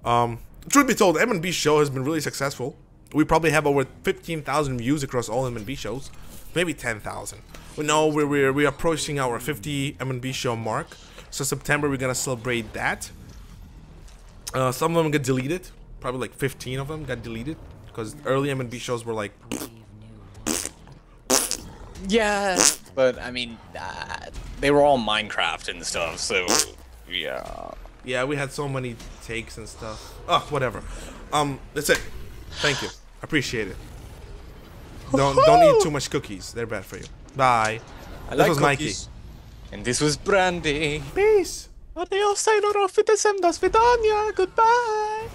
Truth be told, M&B Show has been really successful. We probably have over 15,000 views across all M&B shows, maybe 10,000. We know we're approaching our 50 M&B Show mark. So September we're gonna celebrate that. Some of them get deleted. Probably like 15 of them got deleted because early M&B shows were like. Yeah, but I mean, they were all Minecraft and stuff, so yeah. Yeah, we had so many takes and stuff. Oh, whatever. That's it. Thank you. Appreciate it. Don't eat too much cookies. They're bad for you. Bye. This was Mikey. And this was Brandy. Peace. Adios, Sailor Auf Wiedersehen, das Vidania. Goodbye.